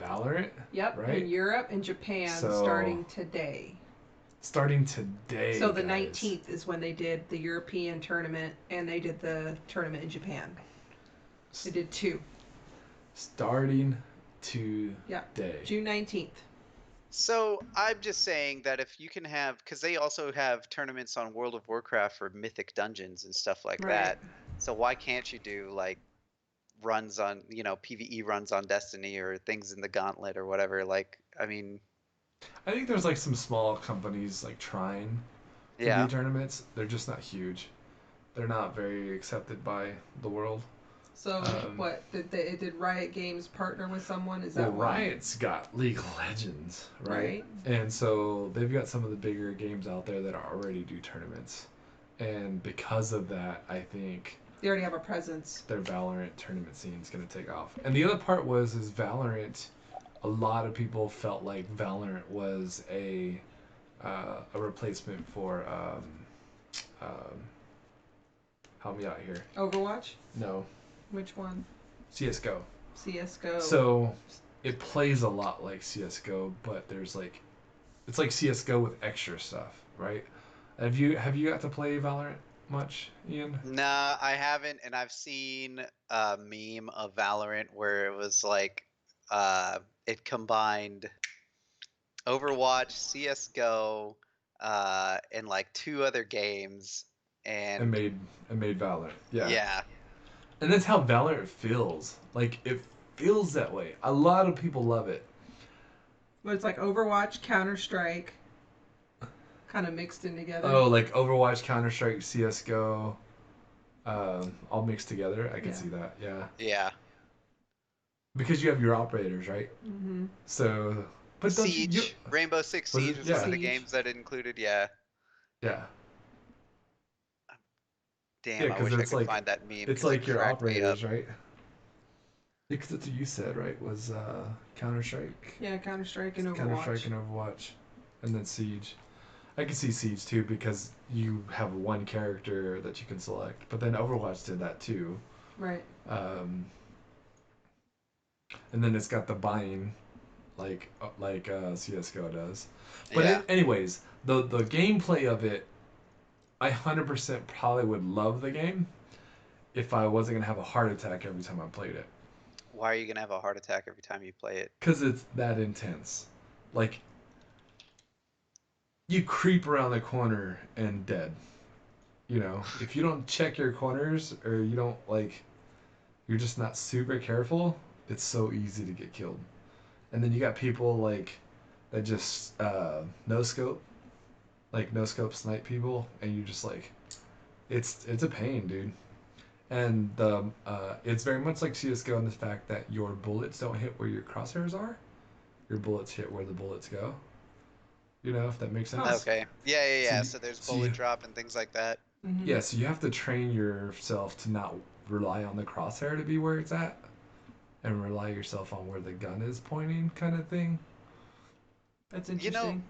Valorant? Yep. Right? In Europe and Japan So- starting today. Starting today. So the guys. 19th is when they did the European tournament and they did the tournament in Japan. They did two. Starting today. Yeah. June 19th. So I'm just saying that if you can have, because they also have tournaments on World of Warcraft for Mythic Dungeons and stuff like Right. that. So why can't you do like runs on, PvE runs on Destiny or things in the Gauntlet or whatever? Like, I mean, I think there's like some small companies like trying to yeah. do tournaments. They're just not huge. They're not very accepted by the world. So what did Riot Games partner with someone? Is Well, that why? Riot's got League of Legends, right? Right. And so they've got some of the bigger games out there that already do tournaments. And because of that, I think They already have a presence. their Valorant tournament scene is going to take off. And the other part is Valorant. A lot of people felt like Valorant was a replacement for help me out here. Overwatch? No, Which one? CS:GO. CS:GO. So it plays a lot like CS:GO, but there's like it's like CS:GO with extra stuff, right? Have you got to play Valorant much, Ian? Nah, I haven't, and I've seen a meme of Valorant where it was like, it combined Overwatch, CS:GO, and like two other games, And and made Valorant. Yeah. yeah, And that's how Valorant feels. Like it feels that way. A lot of people love it. But it's like Overwatch, Counter Strike, kind of mixed in together. Oh, like Overwatch, Counter Strike, CS:GO, all mixed together. I can Yeah. see that. Yeah. yeah. Because you have your operators, right? Mm-hmm. So, but don't you? Siege, Rainbow Six Was it- Siege was yeah. one of the Siege. games that it included. Yeah, Yeah. damn, Yeah, I because wish I it's could like find that meme. it's 'cause it like your cracked me up. operators, right? Because that's what you said, right? Was Counter Strike, Yeah, Counter Strike and Counter Overwatch. Strike, and Overwatch, and then Siege. I can see Siege too because you have one character that you can select, but then Overwatch did that too. Right. And then it's got the buying, like CS:GO does. But Yeah, anyways, the gameplay of it, I 100% probably would love the game if I wasn't gonna have a heart attack every time I played it, why are you gonna have a heart attack every time you play it? cause it's that intense. Like you creep around the corner and dead. You know, if you don't check your corners or you don't like, you're just not super careful. It's so easy to get killed. And then you got people like that just no scope, like no scope snipe people, and you just like, it's a pain, dude. And the it's very much like CS:GO in the fact that your bullets don't hit where your crosshairs are. Your bullets hit where the bullets go. You know, if that makes Huh. sense. Okay. Yeah, yeah, So yeah. you, So there's so bullet you, drop and things like that. Mm-hmm. yeah, so you have to train yourself to not rely on the crosshair to be where it's at, and rely yourself on where the gun is pointing, kind of thing. That's You know, interesting.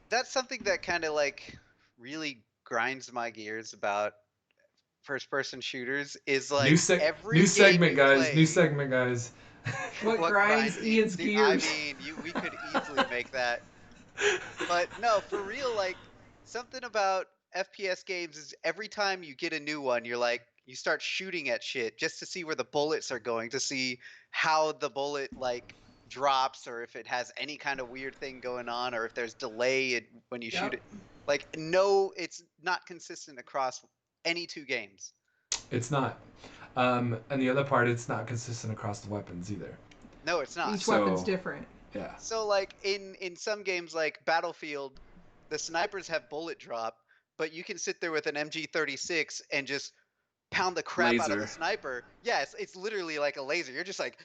that's something that kind of like really grinds my gears about first person shooters is New like seg, every new game segment, you guys. New play. segment, guys. What What grinds grinds you? Ian's Dude, I gears? mean, we could easily make that. But no, for real, like something about FPS games is every time you get a new one, you're like you start shooting at shit just to see where the bullets are going, to see how the bullet like drops or if it has any kind of weird thing going on or if there's delay when you shoot Yep. it. Like no, it's not consistent across any two games. It's not. And the other part, it's not consistent across the weapons either. No, it's not. Each weapon's So, different. yeah. So like in some games like Battlefield, the snipers have bullet drop, but you can sit there with an MG36 and just pound the crap out of the Laser. sniper. Yeah, it's literally like a laser. You're just like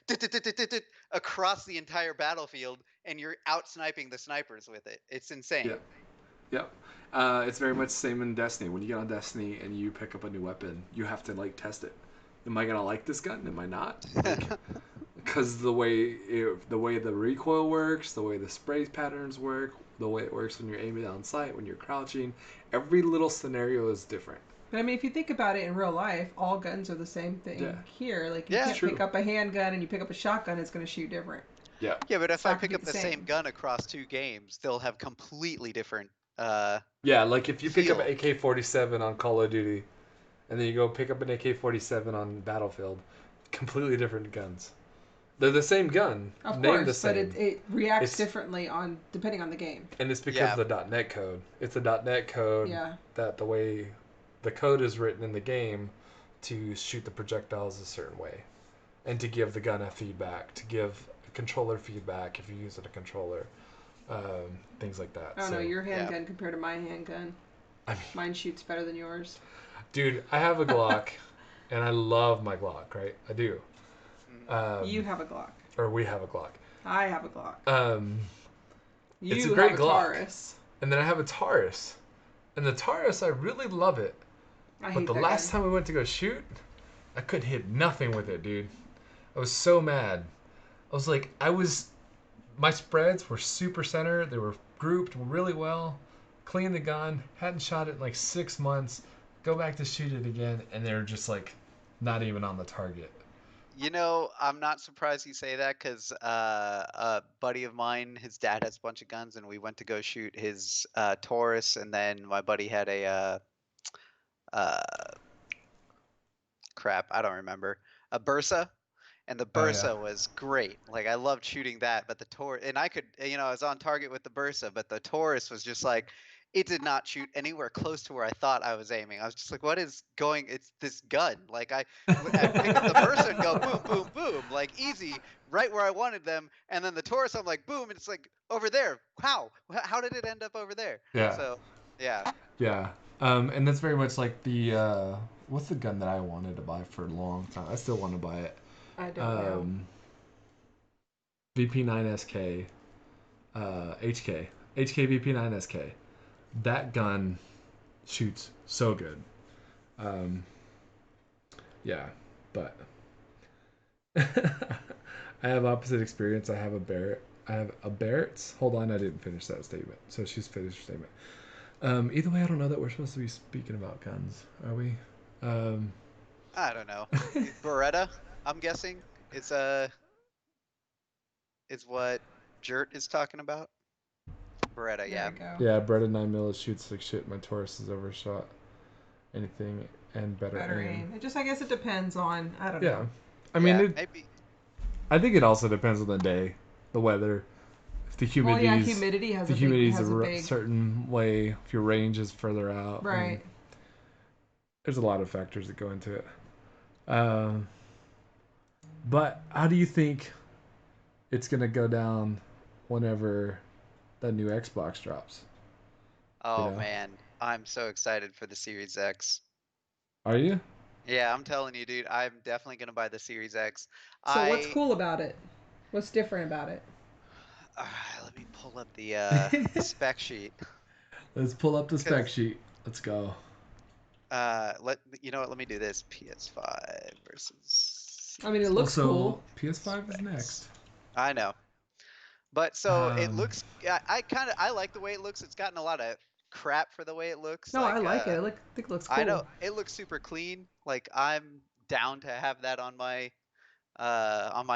across the entire battlefield, and you're out sniping the snipers with it. It's insane. Yep. Yep. It's very much the same in Destiny. When you get on Destiny and you pick up a new weapon, you have to like test it. Am I gonna like this gun? Am I not? Like, because the way the recoil works, the way the spray patterns work, the way it works when you're aiming down sight, when you're crouching, every little scenario is different. But I mean, if you think about it in real life, all guns are the same thing Yeah. here. Like, you Yeah. can't True. pick up a handgun and you pick up a shotgun, it's going to shoot different. Yeah. Yeah, but It's if I not going pick to up be the the same same. gun across two games, they'll have completely different Yeah, like if you pick up an feel. AK-47 on Call of Duty, and then you go pick up an AK-47 on Battlefield, completely different guns. They're the same gun, Of named the course, but same. it reacts It's differently on depending on the game. and it's because Yeah. of the .NET code. It's a .NET code Yeah. that the way the code is written in the game to shoot the projectiles a certain way, and to give the gun a feedback, to give a controller feedback if you use it a controller, things like that. Oh So, no, your Yeah. handgun compared to my handgun, I mean, mine shoots better than yours. dude, I have a Glock, and I love my Glock, right? I do. Mhm. You Um, have a Glock. or we have a Glock. I have a Glock. It's a You great have a Glock. Taurus. And then I have a Taurus. And the Taurus, I really love it. I But hate the that last gun. time we went to go shoot, I couldn't hit nothing with it, dude. I was so mad. I was like, my spreads were super center. They were grouped really well. Cleaned the gun. Hadn't shot it in like 6 months. Go back to shoot it again, and they're just like not even on the target. You know, I'm not surprised you say that because a buddy of mine, his dad has a bunch of guns, and we went to go shoot his Taurus, and then my buddy had a uh, crap, I don't remember, a Bursa, and the Oh yeah. Bursa was great. Like I loved shooting that, but the Taurus, and I could, I was on target with the Bursa, but the Taurus was just like, it did not shoot anywhere close to where I thought I was aiming. I was just like, what is going? It's this gun. Like I'd pick up the Bursa and go boom, boom, boom, like easy, right where I wanted them, and then the Taurus, I'm like, boom, and it's like over there. How? How did it end up over there? Yeah. So, yeah. Yeah. And that's very much like the what's the gun that I wanted to buy for a long time. I still want to buy it. I don't know. VP9SK, HK, HK VP9SK. That gun shoots so good. Um, yeah, but I have opposite experience. I have a Barrett. I have a Barrett's. Hold on, I didn't finish that statement. So she's finished her statement. Either way, I don't know that we're supposed to be speaking about guns, are we? Um, I don't know. Beretta, I'm guessing, is is what Jert is talking about. Beretta, There yeah. we go. yeah, Bretta 9mm shoots like shit. My Taurus is overshot anything and better Better aim. aim. It just, I guess it depends on, I don't Yeah, know. I mean, Yeah, maybe. I think it also depends on the day, the weather, if the Well, yeah, humidity's humidity has the a big, humidity's has a big, certain way, if your range is further out. right. There's a lot of factors that go into it. Um, but how do you think it's gonna go down whenever that new Xbox drops? You Oh know, man, I'm so excited for the Series X. are you? Yeah, I'm telling you, dude, I'm definitely gonna buy the Series X. So what's I cool about it? What's different about it? uh, let me pull up the spec sheet Let's pull up the spec because sheet. Let's go. let you know what? Let me do this. PS5 versus I mean, it looks Also, cool. PS5 is specs. next. I know, but so it Um, looks. I like the way it looks. It's gotten a lot of crap for the way it looks. No, I Like like it. I think it looks I know cool. it looks super clean. Like I'm down to have that on my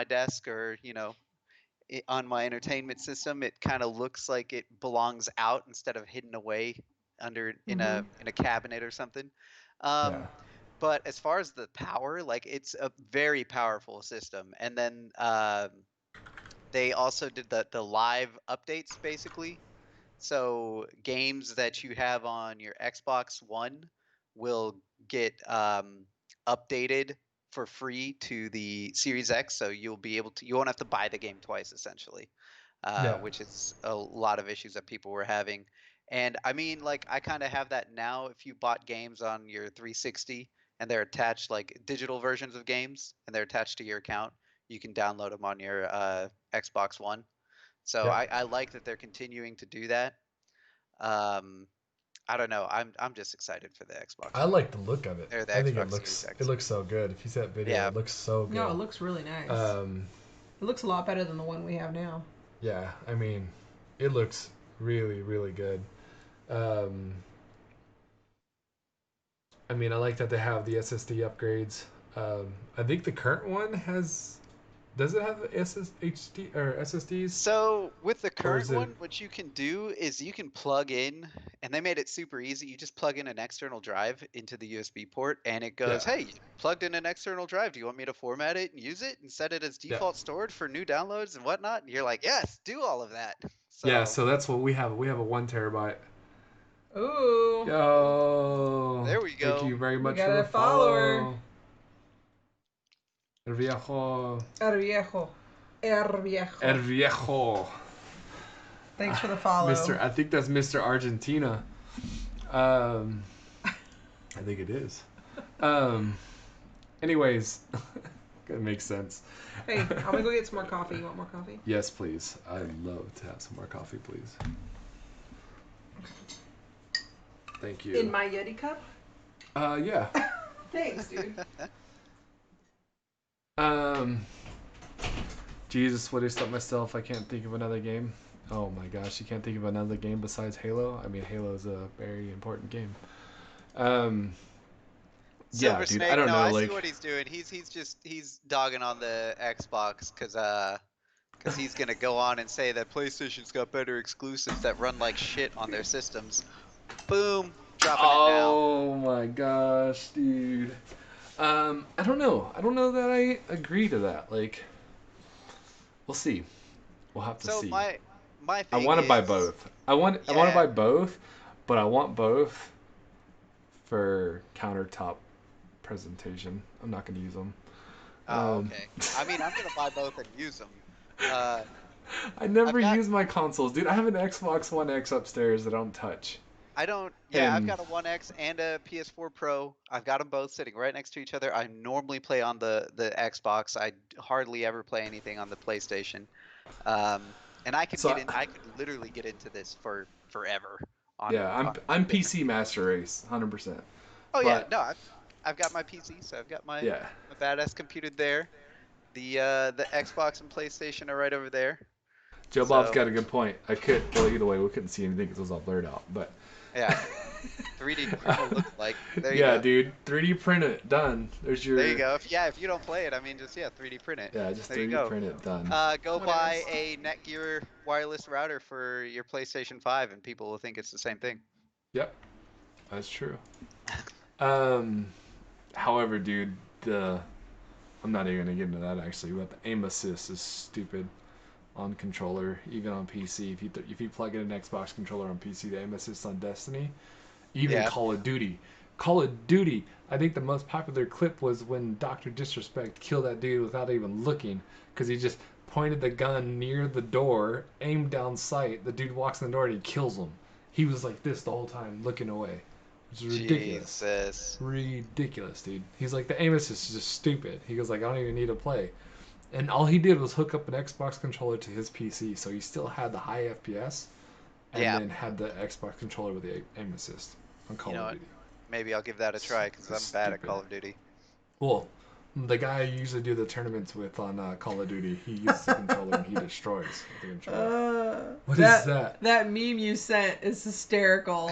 desk or on my entertainment system. It kind of looks like it belongs out instead of hidden away under Mm-hmm. in a cabinet or something. yeah. Um, but as far as the power, like it's a very powerful system. And then they also did the live updates basically. So games that you have on your Xbox One will get updated for free to the Series X. So you'll be able to, you won't have to buy the game twice essentially, Yeah. which is a lot of issues that people were having. And I mean, like, I kind of have that now. If you bought games on your 360 and they're attached, like digital versions of games, and they're attached to your account, you can download them on your Xbox One. So Yep. I like that they're continuing to do that. Um, I don't know. I'm just excited for the Xbox I One like the look of it. or the I think Xbox Series it X. looks so good. If you see that video, Yeah. it looks so No, it good. looks really nice. Um, It looks a lot better than the one we have now. yeah, I mean, it looks really, really good. Um, I mean, I like that they have the SSD upgrades. I think the current one has. Does it have SSHD or SSDs, So with the or current is it? one, what you can do is you can plug in, and they made it super easy. You just plug in an external drive into the USB port, and it Yeah, goes, "Hey, you plugged in an external drive. Do you want me to format it and use it and set it as yeah, default storage for new downloads and whatnot?" And you're like, "Yes, do all of that." yeah. So, So that's what we have. We have a 1 terabyte. Ooh, oh, Yo, there we thank go. you very we much got for the a follower. follow, El Viejo. El viejo. El viejo. El Viejo. Thanks for the Mr. follow. I think that's Mr. Argentina. Um, I think it is. Um, anyways, it makes sense. Hey, I'm gonna go get some more coffee. You want more coffee? Yes, please. I'd love to have some more coffee, please. Thank you. In my Yeti cup? Yeah. Thanks, dude. Um, Jesus, what I stop myself? I can't think of another game. Oh my gosh, you can't think of another game besides Halo? I mean, Halo is a very important game. Um, yeah, Silver dude, I Snake, don't no, know, I see like, what he's doing. He's dogging on the Xbox because he's gonna go on and say that PlayStation's got better exclusives that run like shit on their systems. Boom, dropping it now. oh my gosh, dude. I don't know. I don't know that I agree to that. Like, we'll see. We'll have to So see. my I thing want to buy is, both. I want to yeah. buy both, but I want both for countertop presentation. I'm not going to use them. Oh, okay. I mean, I'm gonna buy both and use them. Uh, I I've never got use my consoles, dude. I have an Xbox One X upstairs that I don't touch. I don't. Yeah, I've And got a One X and a PS4 Pro. I've got them both sitting right next to each other. I normally play on the Xbox. I hardly ever play anything on the PlayStation. Um, and I could so get in. I could literally get into this for forever yeah, on I'm different PC games. master race, 100%. Oh yeah, But no, I've got my PC, so I've got yeah, my badass computer there. The Xbox and PlayStation are right over there. Joe Bob's So got a good point. I could well either way we couldn't see anything because it was all blurred out. But yeah, 3D print a look-alike. There you yeah, go. dude, 3D print it, done. There's There you your go. If you don't play it, I mean, just yeah, 3D print it. yeah, just There you 3D go. print it, done. Go Whatever. buy a Netgear wireless router for your PlayStation 5, and people will think it's the same thing. Yep, that's true. Um, however, dude, the I'm not even gonna get into that actually. But the aim assist is stupid on controller, even on PC. If you plug in an Xbox controller on PC, the aim assist on Destiny, even Yeah. Call of Duty. Call of Duty. I think the most popular clip was when Doctor Disrespect killed that dude without even looking, because he just pointed the gun near the door, aimed down sight. The dude walks in the door and he kills him. He was like this the whole time, looking away, which is ridiculous. Jesus. Ridiculous, dude. He's like, the aim assist is just stupid. He goes like, I don't even need to play. And all he did was hook up an Xbox controller to his PC, so he still had the high FPS, and Yeah. then had the Xbox controller with the aim assist on Call You know of what? Duty. Maybe I'll give that a try because I'm bad at Stupid. Call of Duty. Well, the guy I usually do the tournaments with on Call of Duty, he uses the controller and he destroys the controller. What is that? That meme you sent is hysterical.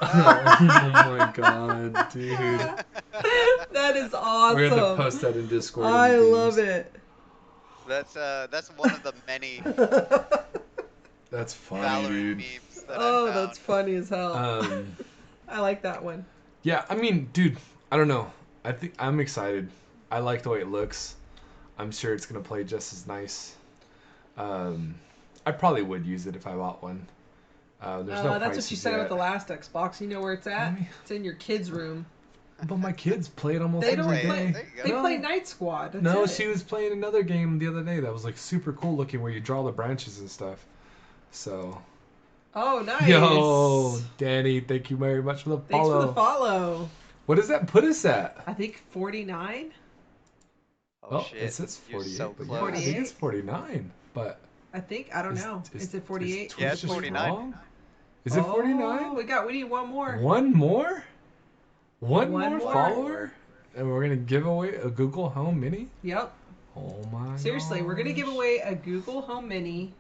Oh my god, dude. That is awesome. We're gonna post that in Discord. I love it. That's one of the many That's funny, Valorant dude. memes that I Oh, found. that's funny as hell. Um, I like that one. yeah, I mean, dude, I don't know. I think I'm excited. I like the way it looks. I'm sure it's gonna play just as nice. I probably would use it if I bought one. There's no That's what prices you said about yet. the last Xbox. You know where it's at? Really? It's in your kids' room. But my kids play it almost They every don't Play it. play. day. There you go. They No. play Night Squad. That's No, it. she was playing another game the other day that was like super cool looking, where you draw the branches and stuff. So, Oh, nice. yo, Danny, thank you very much for the Thanks follow. for the follow. What does that put us at? I think 49. Oh, shit. it says You're 48, so but close. yeah, I think it's 49. But I think. I don't know. Is it 48? Yeah, it's Twitch just 49. wrong? Is it 49? Oh, we need one more. One more? One One more more. follower? And we're gonna give away a Google Home Mini? Yep. Oh my Seriously, we're gonna give gosh. away a Google Home Mini.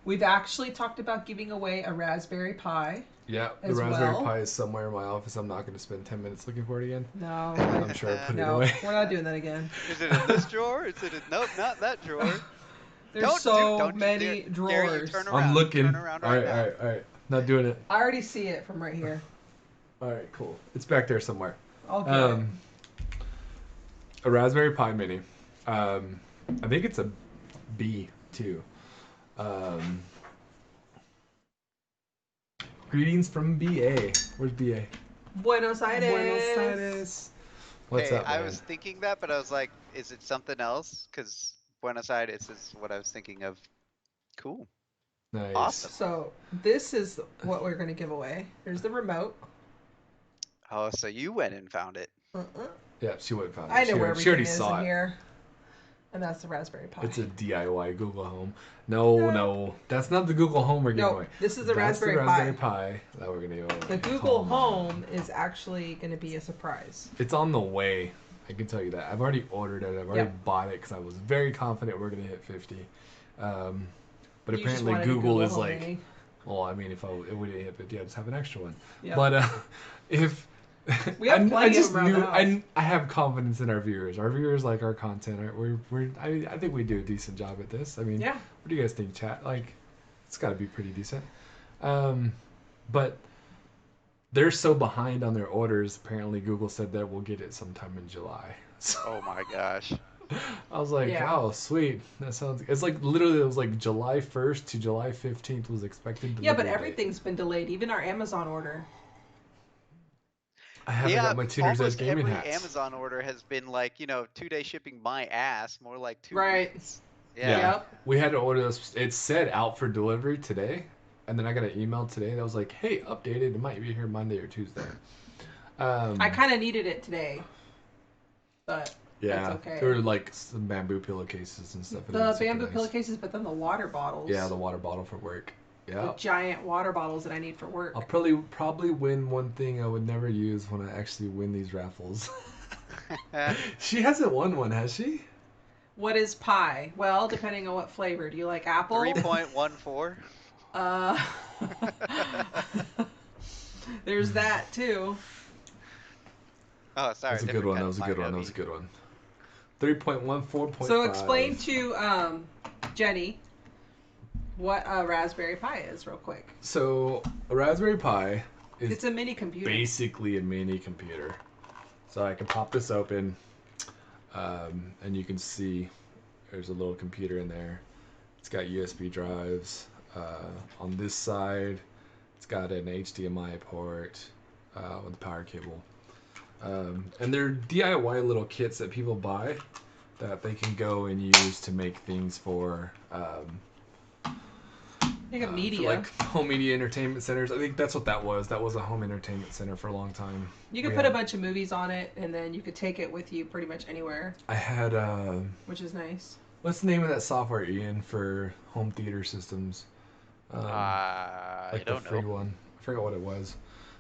We've actually talked about giving away a Raspberry Pi. Yeah, the as Raspberry well. Pi is somewhere in my office. I'm not gonna spend 10 minutes looking for it again. No. I'm sure I put it No, away. we're not doing that again. Is it in this drawer? Is it in... Nope, not that drawer. There's Don't you many dare you drawers. turn around. I'm looking. Turn around All right right, now. all right. Not doing it. I already see it from right here. All right, cool. It's back there somewhere. I'll get it. A Raspberry Pi Mini. I think it's a B too. Greetings from BA. Where's BA? Buenos Aires. Buenos Aires. What's Hey, up, I man? was thinking that, but I was like, is it something else? Because Buenos Aires is what I was thinking of. Cool. Nice. Awesome. So this is what we're gonna give away. There's the remote. Oh, so you went and found it. Yeah, she went and found it. I know she where already, she already everything is saw in it. here. And that's the Raspberry Pi. It's a DIY Google Home. No, that's not the Google Home we're giving No, away. this is the That's Raspberry the Raspberry Pi. Pi that we're gonna give away. The Google Come on. Home is actually going to be a surprise. It's on the way. I can tell you that. I've already ordered it. I've already Yep. bought it because I was very confident we're gonna hit 50. But You just apparently wanted a Google is Home like, Mini. well, I mean, if we didn't hit 50, I'd just have an extra one. Yep. But if We have I plenty of just them around knew, the house. I have confidence in our viewers. Our viewers like our content. I think we do a decent job at this. I mean, Yeah. what do you guys think, chat? Like, it's got to be pretty decent. But they're so behind on their orders. Apparently, Google said that we'll get it sometime in July. So Oh my gosh. I was like, Yeah. oh, sweet. That sounds. It's like literally, it was like July 1st to July 15th was expected. Yeah, but delivery date. everything's been delayed. Even our Amazon order. I haven't got my Tuner's Edge almost gaming every hats. Amazon order has been like, 2-day shipping my ass, more like 2 Right. weeks. Yeah. Yeah. Yep. We had to order this. It said out for delivery today, and then I got an email today that was like, "Hey, updated. It might be here Monday or Tuesday." I kind of needed it today. But yeah, that's okay. there were like some bamboo pillowcases and stuff. and it the was super bamboo nice. pillowcases, but then the water bottles. Yeah, the water bottle for work. Yeah, The giant water bottles that I need for work. I'll probably win one thing I would never use when I actually win these raffles. She hasn't won one, has she? What is pie? Well, depending on what flavor. Do you like apple? 3.14. Uh, there's that too. Oh, sorry. That was a good one. That was a good one. That was a good one. 3.14.5. So explain to Jenny what a Raspberry Pi is, real quick. So a Raspberry Pi is It's a mini computer. basically a mini computer. So I can pop this open, and you can see there's a little computer in there. It's got USB drives. On this side, it's got an HDMI port with a power cable. And they're DIY little kits that people buy that they can go and use to make things for Like a for media. like home media entertainment centers. I think that's what that was. That was a home entertainment center for a long time. You We could put a had, bunch of movies on it, and then you could take it with you pretty much anywhere, I had, which is nice. what's the name of that software, Ian, for home theater systems? I Like the don't free know. one. I forgot what it was.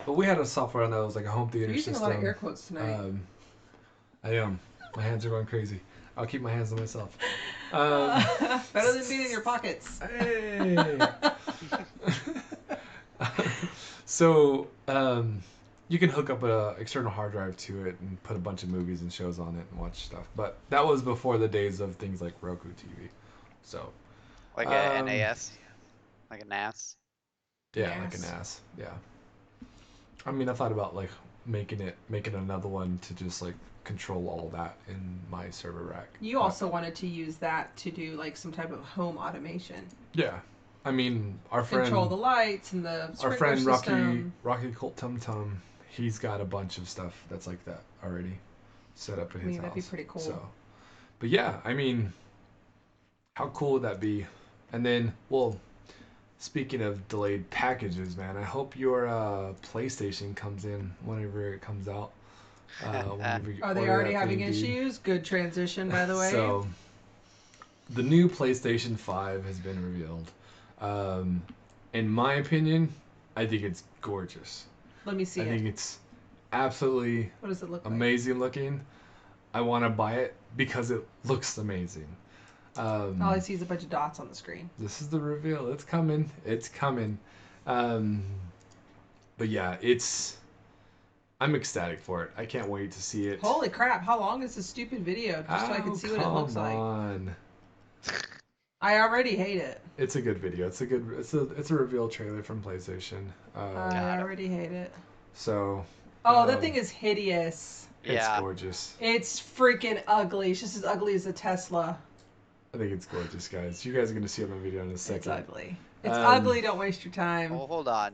But we had a software on that was like a home You're theater using a lot of air system. quotes tonight. Um, I am. My hands are going crazy. I'll keep my hands to myself. Um, Better than being in your pockets. hey. So you can hook up a external hard drive to it and put a bunch of movies and shows on it and watch stuff. But that was before the days of things like Roku TV. So Like a um, NAS, like a NAS. yeah, like an Yes. ass. Yeah. I mean, I thought about like making another one to just like control all that in my server rack. You But also wanted to use that to do like some type of home automation. yeah, I mean, Control the lights and the our sprinkler friend system. Rocky Colt Tum Tum, he's got a bunch of stuff that's like that already set up in I his mean, that'd be house. pretty cool. So, but yeah, I mean, how cool would that be? And then, well, speaking of delayed packages, man, I hope your PlayStation comes in whenever it comes out. Whenever you Are they order already that having thing, dude. issues? Good transition, by the way. So, the new PlayStation 5 has been revealed. Um, in my opinion, I think it's gorgeous. Let me see I it. think it's absolutely What does it look like? amazing looking. I want to buy it because it looks amazing. All I see is a bunch of dots on the screen. This is the reveal. It's coming. It's coming. Um, but yeah, it's. I'm ecstatic for it. I can't wait to see it. Holy crap! How long is this stupid video? Just so I can Oh, see what it looks come like. on. I already hate it. It's a good video. It's a reveal trailer from PlayStation. I Got him. already hate it. So Oh, that thing is hideous. it's Yeah. gorgeous. It's freaking ugly. It's just as ugly as a Tesla. I think it's gorgeous, guys. You guys are gonna see it on the video in a second. It's ugly. It's Um, ugly. Don't waste your time. Oh, hold on.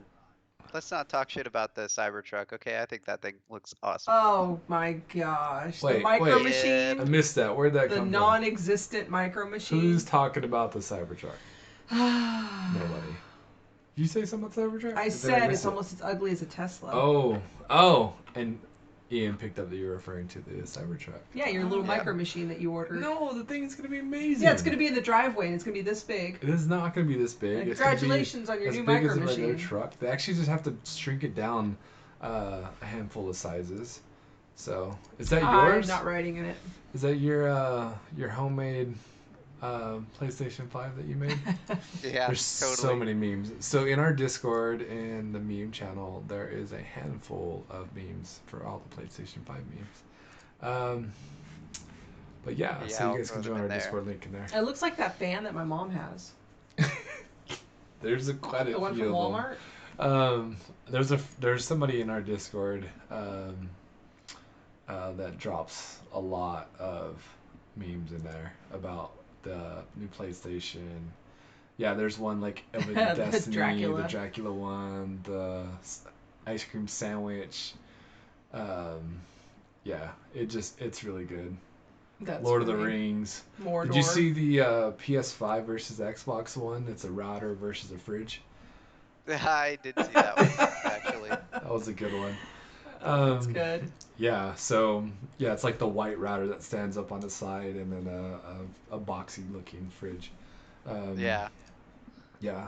Let's not talk shit about the Cybertruck, okay? I think that thing looks awesome. Oh my gosh. The Wait, micro wait. machine. I missed that. Where'd that The come non-existent micro from? machine. Who's talking about the Cybertruck? Nobody. Did you say something about Cybertruck? I Or did said miss it's it? almost as ugly as a Tesla. Oh, and Ian picked up that you were referring to the Cybertruck. Yeah, your little Yeah. micro machine that you ordered. No, the thing's gonna be amazing. Yeah, it's gonna be in the driveway and it's gonna be this big. It is not gonna be this big. Congratulations on your It's new gonna be micro as big as a regular machine. truck. They actually just have to shrink it down a handful of sizes. So, is that yours? I'm not riding in it. Is that your homemade PlayStation 5 that you made? Yeah, There's totally. so many memes. So in our Discord and the meme channel, there is a handful of memes for all the PlayStation 5 memes. But yeah, Yeah, so you I'll guys throw can them join in our there. Discord link in there. It looks like that fan that my mom has. There's quite a The one few from of them. Walmart. There's somebody in our Discord that drops a lot of memes in there about the new PlayStation. Yeah, there's one like of The Destiny, Dracula. the Dracula one, the ice cream sandwich. Um, yeah, it's really good. That's Lord of the funny. Rings. Mordor. Did you see the PS5 versus Xbox one? It's a router versus a fridge. I did see that one, actually. That was a good one. That's good. Yeah, so yeah, it's like the white router that stands up on the side, and then a boxy looking fridge. Yeah. Yeah,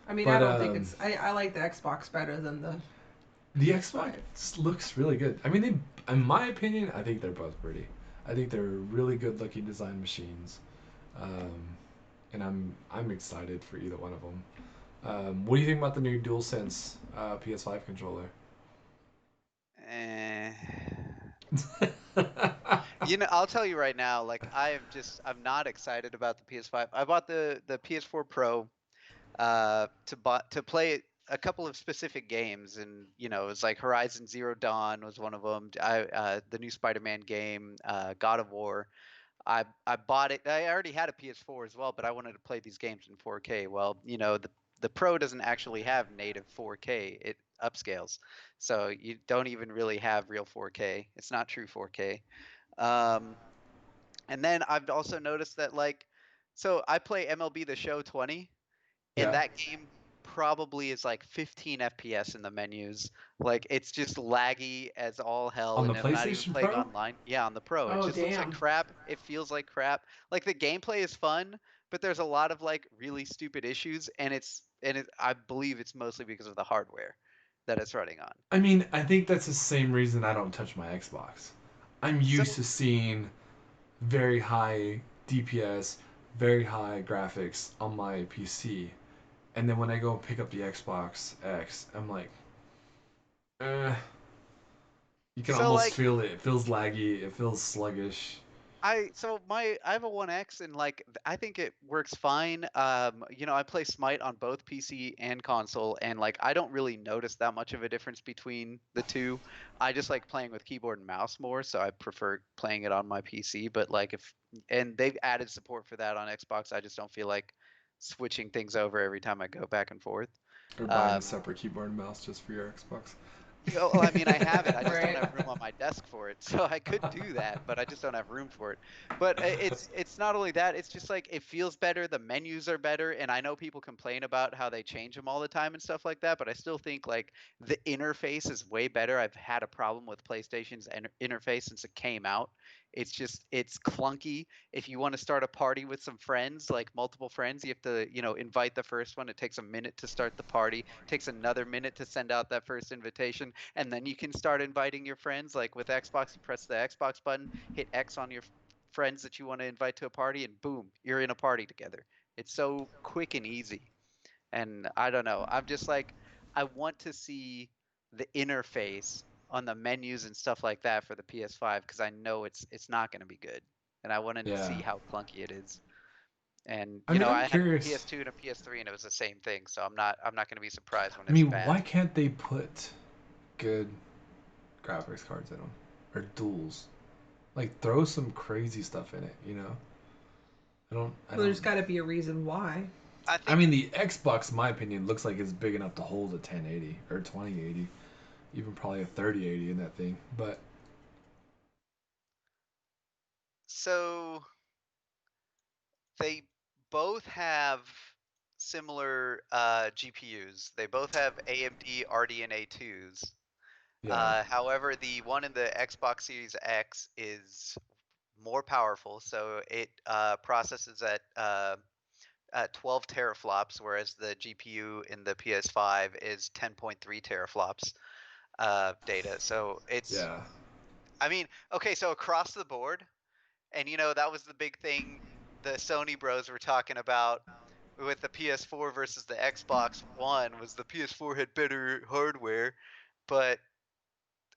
I mean, but I don't think it's. I like the Xbox better than the. the Xbox looks really good. I mean, in my opinion, I think they're both pretty. I think they're really good looking design machines, um, and I'm excited for either one of them. What do you think about the new DualSense PS5 controller? Eh. You know, I'll tell you right now, like I'm not excited about the PS5. I bought the PS4 Pro to play a couple of specific games, and you know, it's like Horizon Zero Dawn was one of them. The new Spider-Man game, God of War. I bought it. I already had a PS4 as well, but I wanted to play these games in 4K. Well, you know, the Pro doesn't actually have native 4K. It upscales, so you don't even really have real 4K. It's not true 4K. Um, and then I've also noticed that, like, so I play MLB The Show 20, and Yeah. that game probably is like 15 FPS in the menus. Like it's just laggy as all hell, On the and I'm not even PlayStation playing Pro? online. Yeah, on the Pro, it Oh, just looks like damn. crap. It feels like crap. Like the gameplay is fun, but there's a lot of like really stupid issues, and I believe it's mostly because of the hardware that it's running on. I mean, I think that's the same reason I don't touch my Xbox. I'm used So to seeing very high DPS, very high graphics on my PC. And then when I go pick up the Xbox X, I'm like, eh. You can so almost like feel it. It feels laggy. It feels sluggish. I have a One X and like I think it works fine. I play Smite on both PC and console, and like I don't really notice that much of a difference between the two. I just like playing with keyboard and mouse more, so I prefer playing it on my PC. But like and they've added support for that on Xbox, I just don't feel like switching things over every time I go back and forth. Or buying a Um, separate keyboard and mouse just for your Xbox. well, I mean, I have it. I just don't Right. have room on my desk for it. So I could do that, but I just don't have room for it. But it's not only that, it's just like it feels better, the menus are better, and I know people complain about how they change them all the time and stuff like that, but I still think like the interface is way better. I've had a problem with PlayStation's interface since it came out. It's clunky. If you want to start a party with some friends, like multiple friends, you have to, invite the first one. It takes a minute to start the party, takes another minute to send out that first invitation, and then you can start inviting your friends. Like with Xbox, you press the Xbox button, hit X on your friends that you want to invite to a party, and boom, you're in a party together. It's so quick and easy. And I don't know. I'm just like, I want to see the interface on the menus and stuff like that for the PS5 because I know it's not going to be good, and I want to Yeah. see how clunky it is. And I mean, I'm I had a curious. PS2 and a PS3, and it was the same thing. So I'm not going to be surprised when I it's mean, bad. why can't they put good graphics cards in them or duals? Like, throw some crazy stuff in it. You know? I don't. I Well, don't. there's got to be a reason why. I I think mean, the Xbox, in my opinion, looks like it's big enough to hold a 1080 or 2080, even probably a 3080 in that thing. But so. They both have similar GPUs. They both have AMD RDNA 2s. yeah, However, the one in the Xbox Series X is more powerful, so it processes at 12 teraflops, whereas the GPU in the PS5 is 10.3 teraflops data. So yeah, I mean, okay, so across the board, and that was the big thing the Sony bros were talking about with the PS4 versus the Xbox One was the PS4 had better hardware, but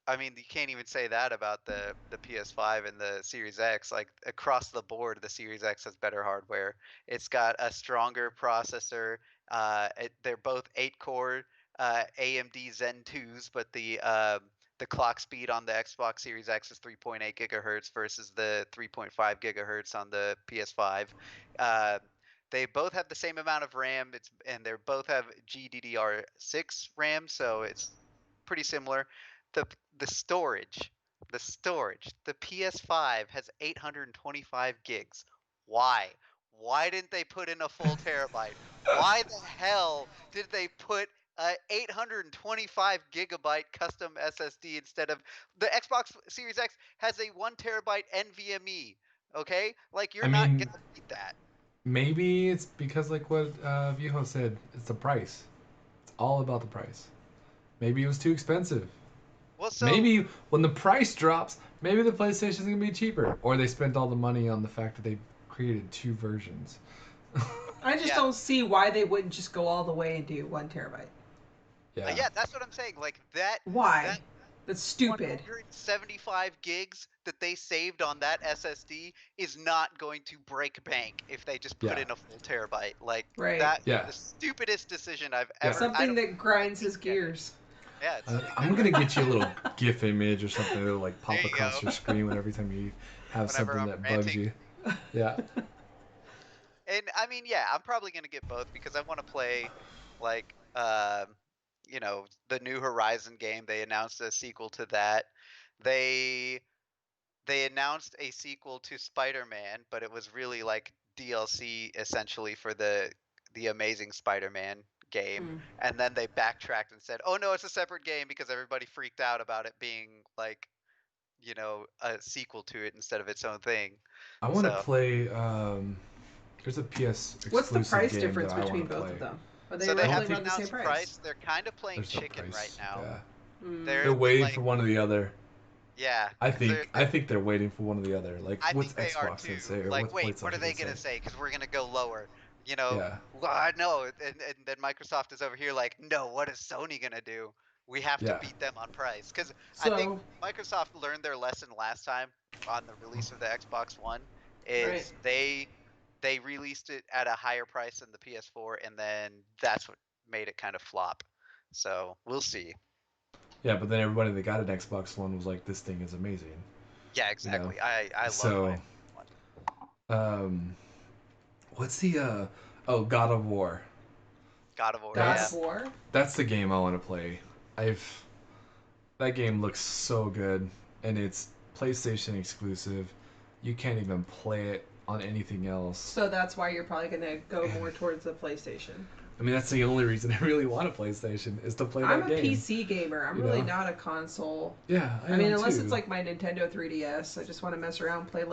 I mean, you can't even say that about the PS5 and the Series X. Like across the board, the Series X has better hardware. It's got a stronger processor. They're both 8-core AMD Zen 2s, but the clock speed on the Xbox Series X is 3.8 gigahertz versus the 3.5 gigahertz on the PS5. Uh, they both have the same amount of RAM. And they both have GDDR6 RAM, so it's pretty similar. The the storage, the PS5 has 825 gigs. Why? Why didn't they put in a full terabyte? Why the hell did they put a 825 gigabyte custom SSD instead of the Xbox Series X has a 1 terabyte NVMe? Okay, like you're I not mean, gonna beat that. maybe it's because, like what Viejo said, it's the price. It's all about the price. Maybe it was too expensive. Well, so Maybe when the price drops, maybe the PlayStation's gonna be cheaper, or they spent all the money on the fact that they created two versions. I just yeah, don't see why they wouldn't just go all the way and do 1 terabyte. Yeah, yeah, that's what I'm saying. Like that Why? That's stupid. 175 gigs that they saved on that SSD is not going to break bank if they just put yeah, in a full terabyte. Like Right. that, yeah, the stupidest decision I've yeah. ever. I Something don't. that I grinds can't his get it. gears. Yeah, it's something that I'm gonna grinds. get you a little GIF image or something that'll like There pop you across go. your screen every time you have Whenever something I'm that bugs ranting, you. Yeah, and I mean, yeah, I'm probably gonna get both because I want to play, like, the new Horizon game. They announced a sequel to that. They they announced a sequel to Spider-Man, but it was really like DLC essentially for the Amazing Spider-Man game, Mm. and then they backtracked and said, "Oh no, it's a separate game," because everybody freaked out about it being like, a sequel to it instead of its own thing. I want to So play. There's a PS What's the exclusive price game that difference I want between to both play. of them? Are they so they I don't roughly haven't around think the same announced price? price. They're kind of playing there's no chicken right price. now. Yeah, Mm. they're They're waiting like, for one or the other. yeah, I because think I think they're waiting for one or the other. Like, I what's think they are Xbox gonna too. say, or Like, what's wait, what are PlayStation they gonna gonna say? say? Because we're gonna go lower. You know, Yeah, well, I know, and then Microsoft is over here like, no, what is Sony gonna do? We have to yeah, beat them on price. Because I think So, Microsoft learned their lesson last time on the release of the Xbox One. right. Is they released it at a higher price than the PS4, and then that's what made it kind of flop. So we'll see. yeah. But then everybody that got an Xbox One was like, "This thing is amazing," Yeah, you know. exactly. I love my So, one. um, what's the oh, God of War. God of War, God yeah. of That's War. that's the game I want to play. I've That game looks so good, and it's PlayStation exclusive. You can't even play it on anything else. So that's why you're probably gonna go And more towards the PlayStation. I mean, that's the only reason I really want a PlayStation is to play I'm that a game. PC gamer. I'm You really know? not a console. Yeah, I I mean, am unless it's too. like my Nintendo 3DS, I just want to mess around, play,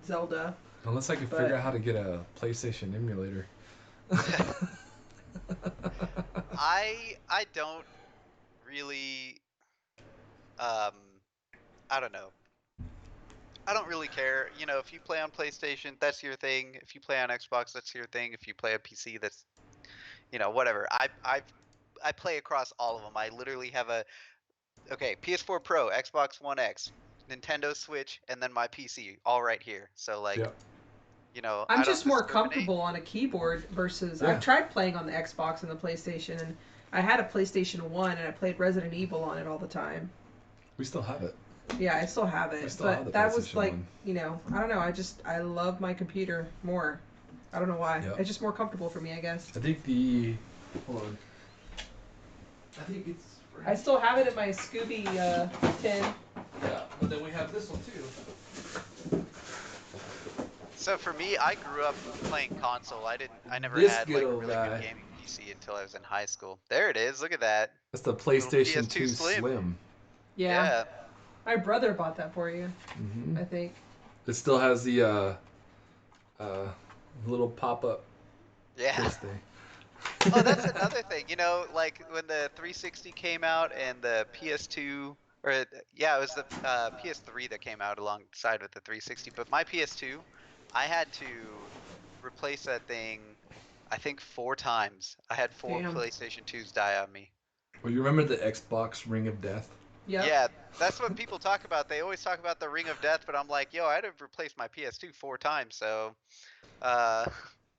Zelda. Unless I could figure But out how to get a PlayStation emulator. I don't really um I don't know. I don't really care. If you play on PlayStation, that's your thing. If you play on Xbox, that's your thing. If you play on PC, that's whatever. I play across all of them. I literally have a PS4 Pro, Xbox One X, Nintendo Switch, and then my PC all right here. So like, Yep. I'm I don't just more discriminate. comfortable on a keyboard versus Yeah. I've tried playing on the Xbox and the PlayStation, and I had a PlayStation 1 and I played Resident Evil on it all the time. We still have it. Yeah, I still have We it, still have the but that was PlayStation like, 1. I don't know. I love my computer more. I don't know why. Yep. It's just more comfortable for me, I guess. I think the. Hold on. I think it's. I still have it in my Scooby tin. Yeah, but then we have this one too. So for me, I grew up playing console. I never This had good like a old really good guy. gaming PC until I was in high school. There it is. Look at that. That's the Little PlayStation PS2 2 Slim. Slim. Yeah, Yeah. my brother bought that for you. Mm-hmm. I think. It still has the uh, little pop-up Yeah. this thing. Oh, that's another thing. Like when the 360 came out and the PS2, yeah, it was the PS3 that came out alongside with the 360. But my PS2, I had to replace that thing, I think 4 times. I had four Damn. PlayStation 2s die on me. Well, you remember the Xbox Ring of Death? Yep. Yeah, that's what people talk about. They always talk about the Ring of Death, but I'm like, yo, I had to replace my PS2 4 times. So, uh,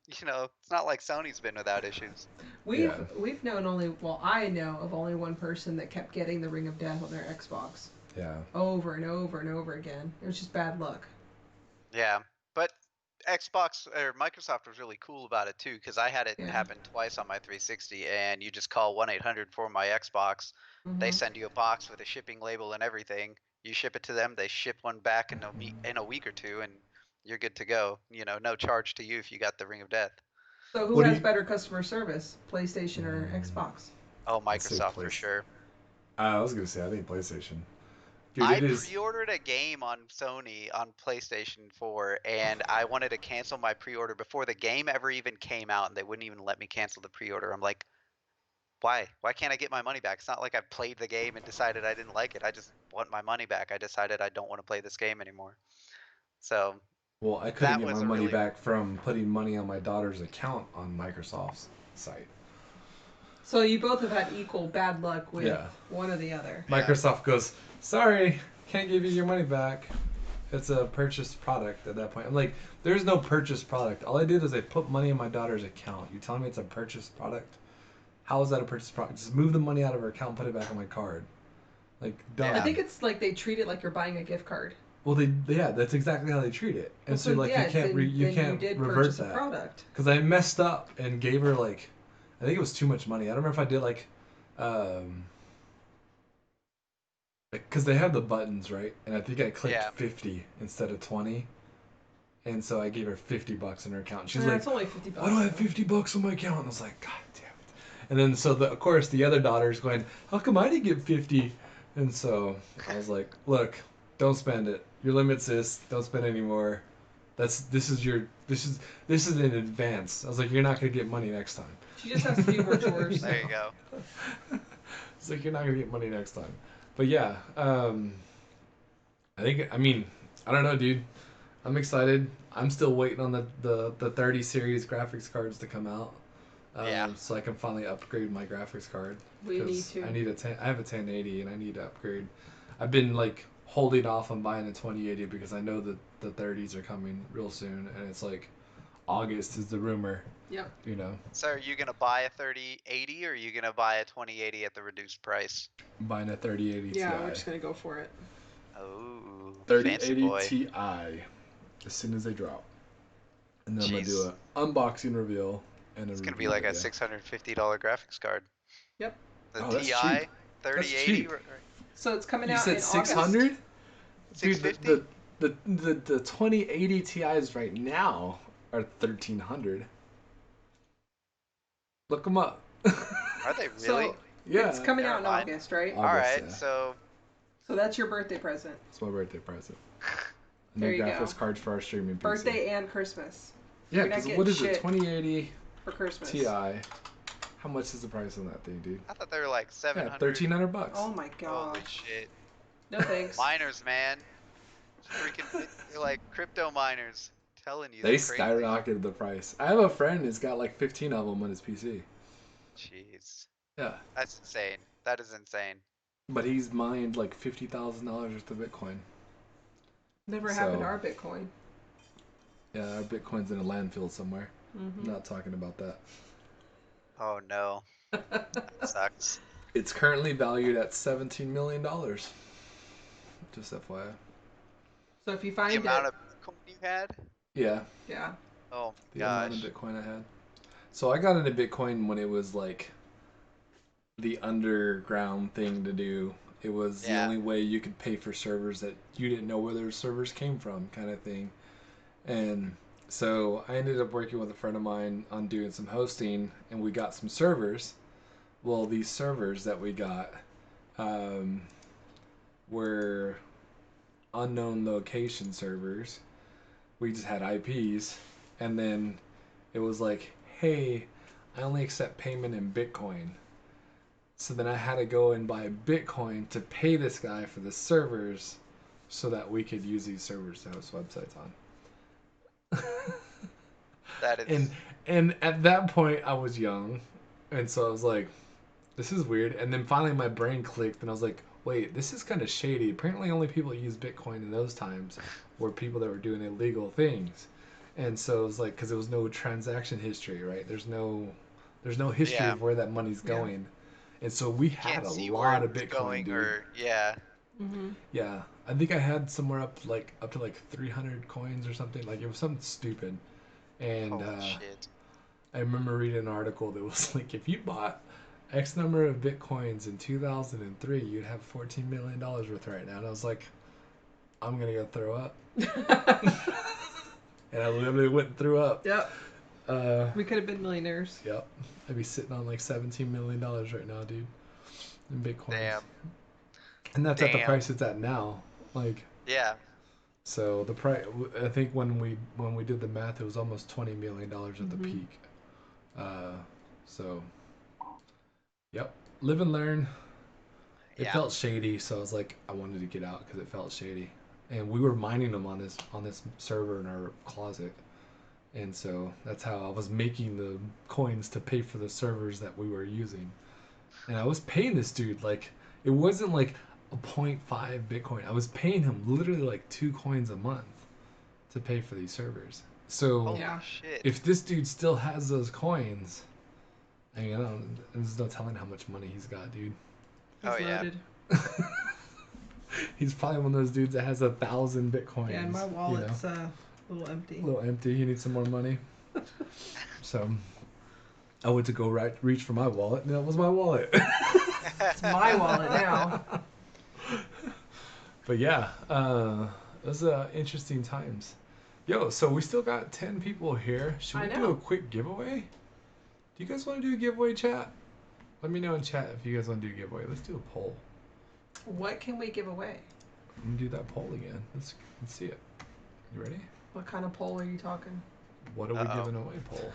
it's not like Sony's been without issues. We've Yeah. we've known only well I know of only one person that kept getting the Ring of Death on their Xbox Yeah. over and over and over again. It was just bad luck. Yeah, but Xbox or Microsoft was really cool about it too, because I had it Yeah. happen twice on my 360, and you just call 1-800 for my Xbox. They Hmm. send you a box with a shipping label and everything. You ship it to them, they ship one back in a week or two, and you're good to go. No charge to you if you got the Ring of Death. So who What do has you? better customer service, PlayStation or Xbox? Oh, I'd say Microsoft for place. sure. I was gonna say I think PlayStation. Dude, I it is. pre-ordered a game on Sony on PlayStation 4, and I wanted to cancel my pre-order before the game ever even came out, and they wouldn't even let me cancel the pre-order. I'm like, why? Why can't I get my money back? It's not like I played the game and decided I didn't like it. I just want my money back. I decided I don't want to play this game anymore. So Well, I couldn't that get my was a money really back from putting money on my daughter's account on Microsoft's site. So you both have had equal bad luck with Yeah. one or the other. yeah. Microsoft goes, sorry, can't give you your money back. It's a purchased product at that point. I'm like, there's no purchased product. All I did is I put money in my daughter's account. You telling me it's a purchased product? How is that a purchased product? Just move the money out of her account and put it back on my card. Like, dumb. I Yeah. think it's like they treat it like you're buying a gift card. Well, yeah, that's exactly how they treat it. And Well, so, like, yeah, you can't then you you can't did revert purchase a that. product. Because I messed up and gave her like, I think it was too much money. I don't remember if I did like, because they have the buttons right, and I think I clicked Yeah. 50 instead of 20, And so I gave her $50 in her account. She's Nah, like, it's only $50. why do I have $50 on my account? And I was like, God damn it. And then so of course the other daughter's going, how come I didn't get 50? And so I was like, look, don't spend it. Your limit's this. Don't spend any more. This is in advance. I was like, you're not gonna get money next time. She just has to do more chores. There you go. It's like you're not gonna get money next time. But yeah, I mean, I don't know, dude. I'm excited. I'm still waiting on the 30 series graphics cards to come out. Yeah. So I can finally upgrade my graphics card. We need 'Cause to. I have a 1080 and I need to upgrade. I've been like holding off on buying a 2080 because I know that the 30s are coming real soon, and it's like August is the rumor. Yep. You know, So are you gonna buy a 3080 or are you gonna buy a 2080 at the reduced price? I'm buying a 3080 Yeah, Ti. we're just gonna go for it. Oh, fancy 3080 boy. Ti as soon as they drop, and then I'm gonna Jeez. do an unboxing reveal and a It's gonna be review like a video. $650 graphics card. Yep. The Oh, that's TI cheap. 3080. cheap. So it's coming You out said in 600? August. Dude, 650. the 2080 Ti's right now are 1300. Look them up. Are they really? So Yeah. it's coming Never out in mind. August, right? August, All right, yeah. so So that's your birthday present. It's my birthday present. There New you graphics go. cards for our streaming PC. Birthday and Christmas Yeah, You're not because what is getting it? shit 2080 for Christmas. Ti. How much is the price on that thing, dude? I thought they were like Yeah, 700. $1,300. Oh my god. Holy shit. No thanks. Miners, man. Freaking, they're like crypto miners. Telling you, They they're crazy. skyrocketed the price. I have a friend who's got like 15 of them on his PC. Jeez. Yeah. That's insane. That is insane. But he's mined like $50,000 worth of Bitcoin. Never happened to So- our Bitcoin. Yeah, our Bitcoin's in a landfill somewhere. Mm-hmm. I'm not talking about that. Oh no. That sucks. It's currently valued at $17 million. Just FYI. So if you The find amount it, of Bitcoin you had? Yeah, yeah. Oh the my amount gosh. of Bitcoin I had. So I got into Bitcoin when it was like the underground thing to do. It was the Yeah. only way you could pay for servers that you didn't know where their servers came from, kind of thing. And so I ended up working with a friend of mine on doing some hosting, and we got some servers. Well, these servers that we got were unknown location servers. We just had IPs, and then it was like, hey, I only accept payment in Bitcoin. So then I had to go and buy Bitcoin to pay this guy for the servers so that we could use these servers to host websites on. That is. And at that point I was young, and so I was like, this is weird. And then finally my brain clicked, and I was like, wait, this is kind of shady. Apparently only people that use Bitcoin in those times were people that were doing illegal things. And so it was like, because there was no transaction history, right? There's no history Yeah. of where that money's Yeah. going. And so we Can't had a see where lot it of was Bitcoin, going, dude. or yeah. Mm-hmm. Yeah, I think I had somewhere up to like 300 coins or something. Like it was something stupid. And Holy shit. I remember reading an article that was like, if you bought X number of Bitcoins in 2003, you'd have $14 million worth right now. And I was like, I'm gonna go throw up. And I literally went and threw up. Yep. Uh, We could have been millionaires. yep. I'd be sitting on like $17 million right now, dude, in Bitcoin. Damn. And that's at the Damn. price it's at now. Like, Yeah. so the price, I think when we did the math, it was almost $20 million at the Mhm. peak. So, yep, live and learn. It Yeah. felt shady, so I was like, I wanted to get out because it felt shady. And we were mining them on this server in our closet, and so that's how I was making the coins to pay for the servers that we were using. And I was paying this dude like, it wasn't like a 0.5 Bitcoin. I was paying him literally like 2 coins a month to pay for these servers. So Holy Yeah. shit. if this dude still has those coins, I mean, there's no telling how much money he's got, dude. He's Oh, yeah. loaded. He's probably one of those dudes that has 1,000 Bitcoins. Yeah, and my you know? wallet's a little empty. A little empty. He needs some more money. So I went to go reach for my wallet, and that was my wallet. It's my wallet now. But yeah, it was interesting times. Yo, so we still got 10 people here. Should I we do know. a quick giveaway? Do you guys want to do a giveaway, chat? Let me know in chat if you guys want to do a giveaway. Let's do a poll. What can we give away? I'm gonna do that poll again. Let's see it. You ready? What kind of poll are you talking? What are we Uh-oh. giving away poll?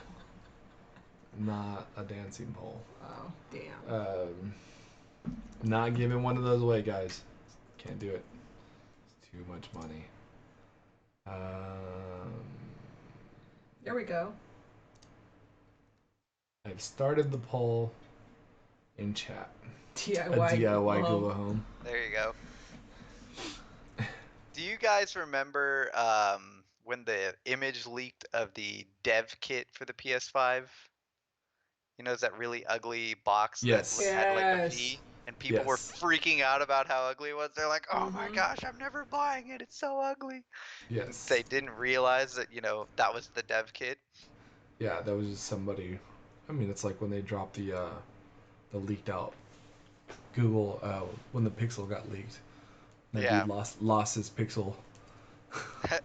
Not a dancing poll. Oh, damn. Not giving one of those away, guys. Can't do it. It's too much money. There we go. I've started the poll in chat. DIY. A DIY Google Home. There you go. Do you guys remember when the image leaked of the dev kit for the PS5? You know, it's that really ugly box Yes. that had like a Yes. V, and people were Yes. freaking out about how ugly it was. They're like, "Oh my Mhm. gosh, I'm never buying it. It's so ugly." Yes. They didn't realize that, that was the dev kit. Yeah, that was just somebody. I mean, it's like when they dropped the leaked out Google when the Pixel got leaked. That Yeah. dude lost his Pixel. I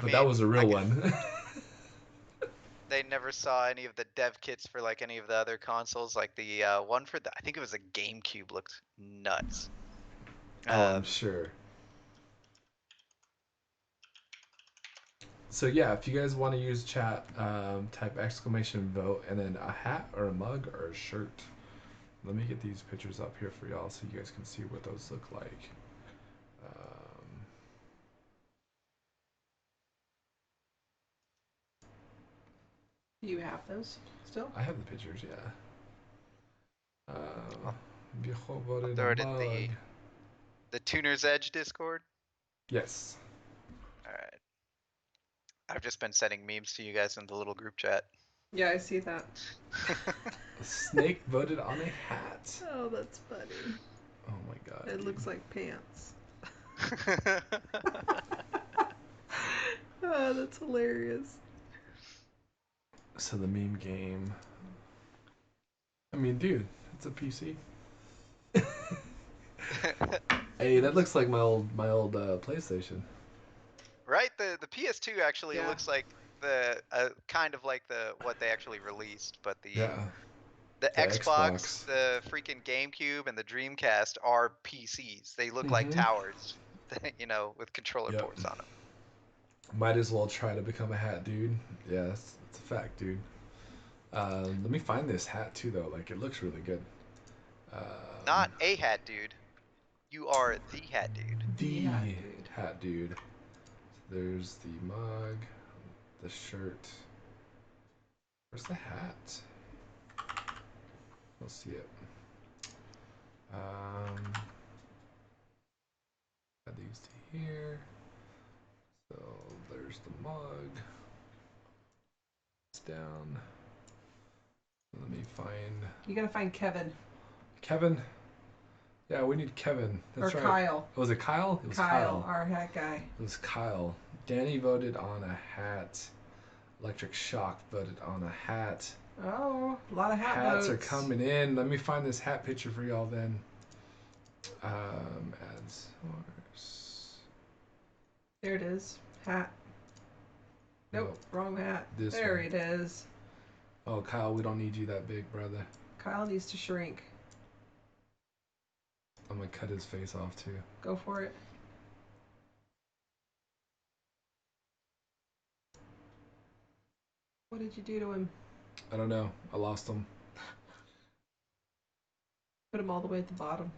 But that was a real guess one. they never saw any of the dev kits for like any of the other consoles. Like the one for I think it was a GameCube looked nuts. Oh, I'm sure. So yeah, if you guys want to use chat, type exclamation vote and then a hat or a mug or a shirt. Let me get these pictures up here for y'all so you guys can see what those look like. Do you have those still? I have the pictures, yeah. Viejo I'll voted throw a it in mug. the Tuner's Edge Discord. Yes. All right. I've just been sending memes to you guys in the little group chat. Yeah, I see that. Snake voted on a hat. Oh, that's funny. Oh my god. It dude. looks like pants. Oh, that's hilarious. So the meme game. I mean, dude, it's a PC. Hey, that looks like my old PlayStation. Right? The PS2 actually Yeah. looks like the kind of like what they actually released, but the Yeah. the The Xbox, Xbox. the freaking GameCube, and the Dreamcast are PCs. They look like Mhm. towers, with controller Yep. ports on them. Might as well try to become a hat, dude. Yeah, it's a fact, dude. Let me find this hat too, though. Like, it looks really good. Not a hat, dude. You are the hat, dude. The hat dude. hat, dude. There's the mug, the shirt. Where's the hat? We'll see it. Add these to here. So there's the mug. It's down. Let me find You gotta find Kevin. Kevin. Yeah, we need Kevin. That's or right. Kyle. Was it Kyle? It was Kyle, our hat guy. It was Kyle. Danny voted on a hat. Electric Shock voted on a hat. Oh, a lot of Hats votes. are coming in. Let me find this hat picture for y'all then. Add source. There it is. Hat. Nope, wrong hat. This there one. it is. Oh, Kyle, we don't need you that big, brother. Kyle needs to shrink. I'm gonna cut his face off too. Go for it. What did you do to him? I don't know. I lost him. Put him all the way at the bottom.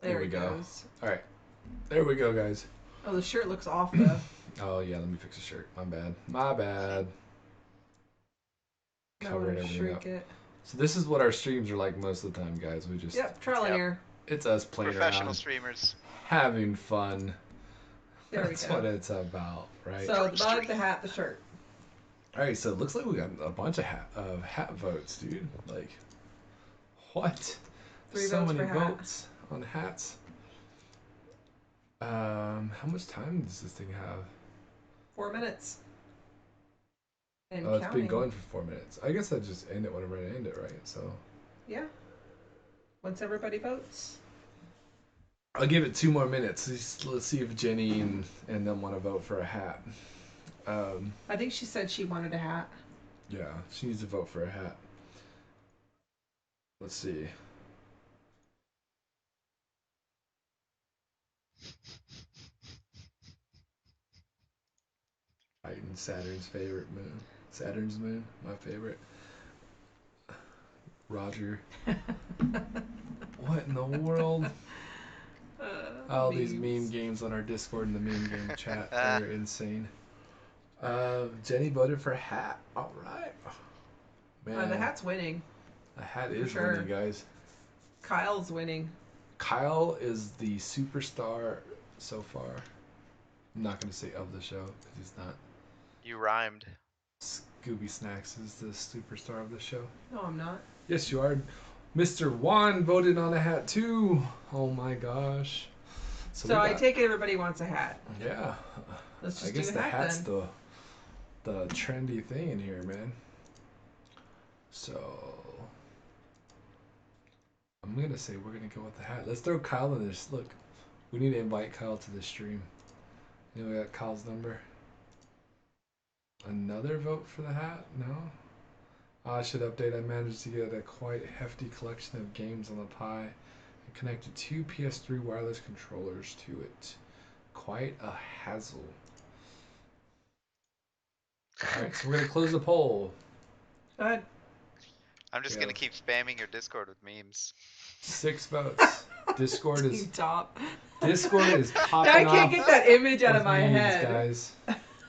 There There we he go. goes. Alright. There we go, guys. Oh, the shirt looks off though. Oh, yeah, let me fix the shirt. My bad. My bad. Now Covered we're gonna everything shrink up. it. So this is what our streams are like most of the time, guys. We just Trial and error. It's us playing Professional around, streamers. having fun. There we That's go. what it's about, right? So the mug, the hat, the shirt. All right, so it looks like we got a bunch of hat votes, dude. Like, what? 3 so votes many for hat. votes on hats. How much time does this thing have? 4 minutes. And Oh, it's counting. been going for 4 minutes. I guess I just end it whenever I end it, right? So. Yeah. Once everybody votes. I'll give it 2 more minutes. Let's see if Jenny and them want to vote for a hat. I think she said she wanted a hat. Yeah, she needs to vote for a hat. Let's see. Titan, Saturn's favorite moon. Saturn's moon, my favorite. Roger. What in the world? All these meme games on our Discord and the meme game chat, they're insane. Jenny voted for a hat. All right. Man, The hat's winning. the hat is sure. winning, guys. Kyle's winning. Kyle is the superstar so far. I'm not going to say of the show because he's not. You rhymed. Scooby Snacks is the superstar of the show. No, I'm not. Yes, you are. Mr. Juan voted on a hat too. Oh my gosh. So I take it everybody wants a hat. Yeah. Let's just I guess do the a hat hat's then. the trendy thing in here, man. So I'm gonna say we're gonna go with the hat. Let's throw Kyle in this. Look, we need to invite Kyle to the stream. You know, we got Kyle's number. Another vote for the hat? No. I should update. I managed to get a quite hefty collection of games on the Pi and connected 2 PS3 wireless controllers to it. Quite a hassle. Alright, so we're going to close the poll. Go ahead. I'm just gonna keep spamming your Discord with memes. 6 votes. Discord is top. Discord is popping I off. can't get that image out of with my memes, head. guys.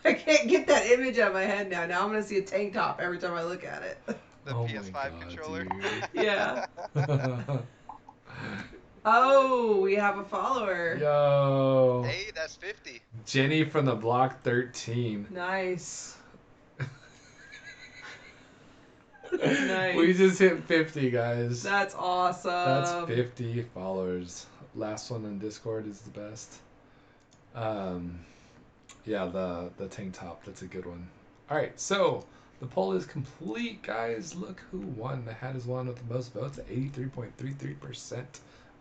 I can't get that image out of my head now. Now I'm gonna see a tank top every time I look at it. The Oh my PS5 God, controller. Yeah. Oh, we have a follower. Yo. Hey, that's 50. Jenny from the block 13. Nice. Nice. We just hit 50, guys. That's awesome. That's 50 followers. Last one in Discord is the best. Yeah, the tank top, that's a good one. Alright, so the poll is complete, guys. Look who won. The hat is won with the most votes at 83.33%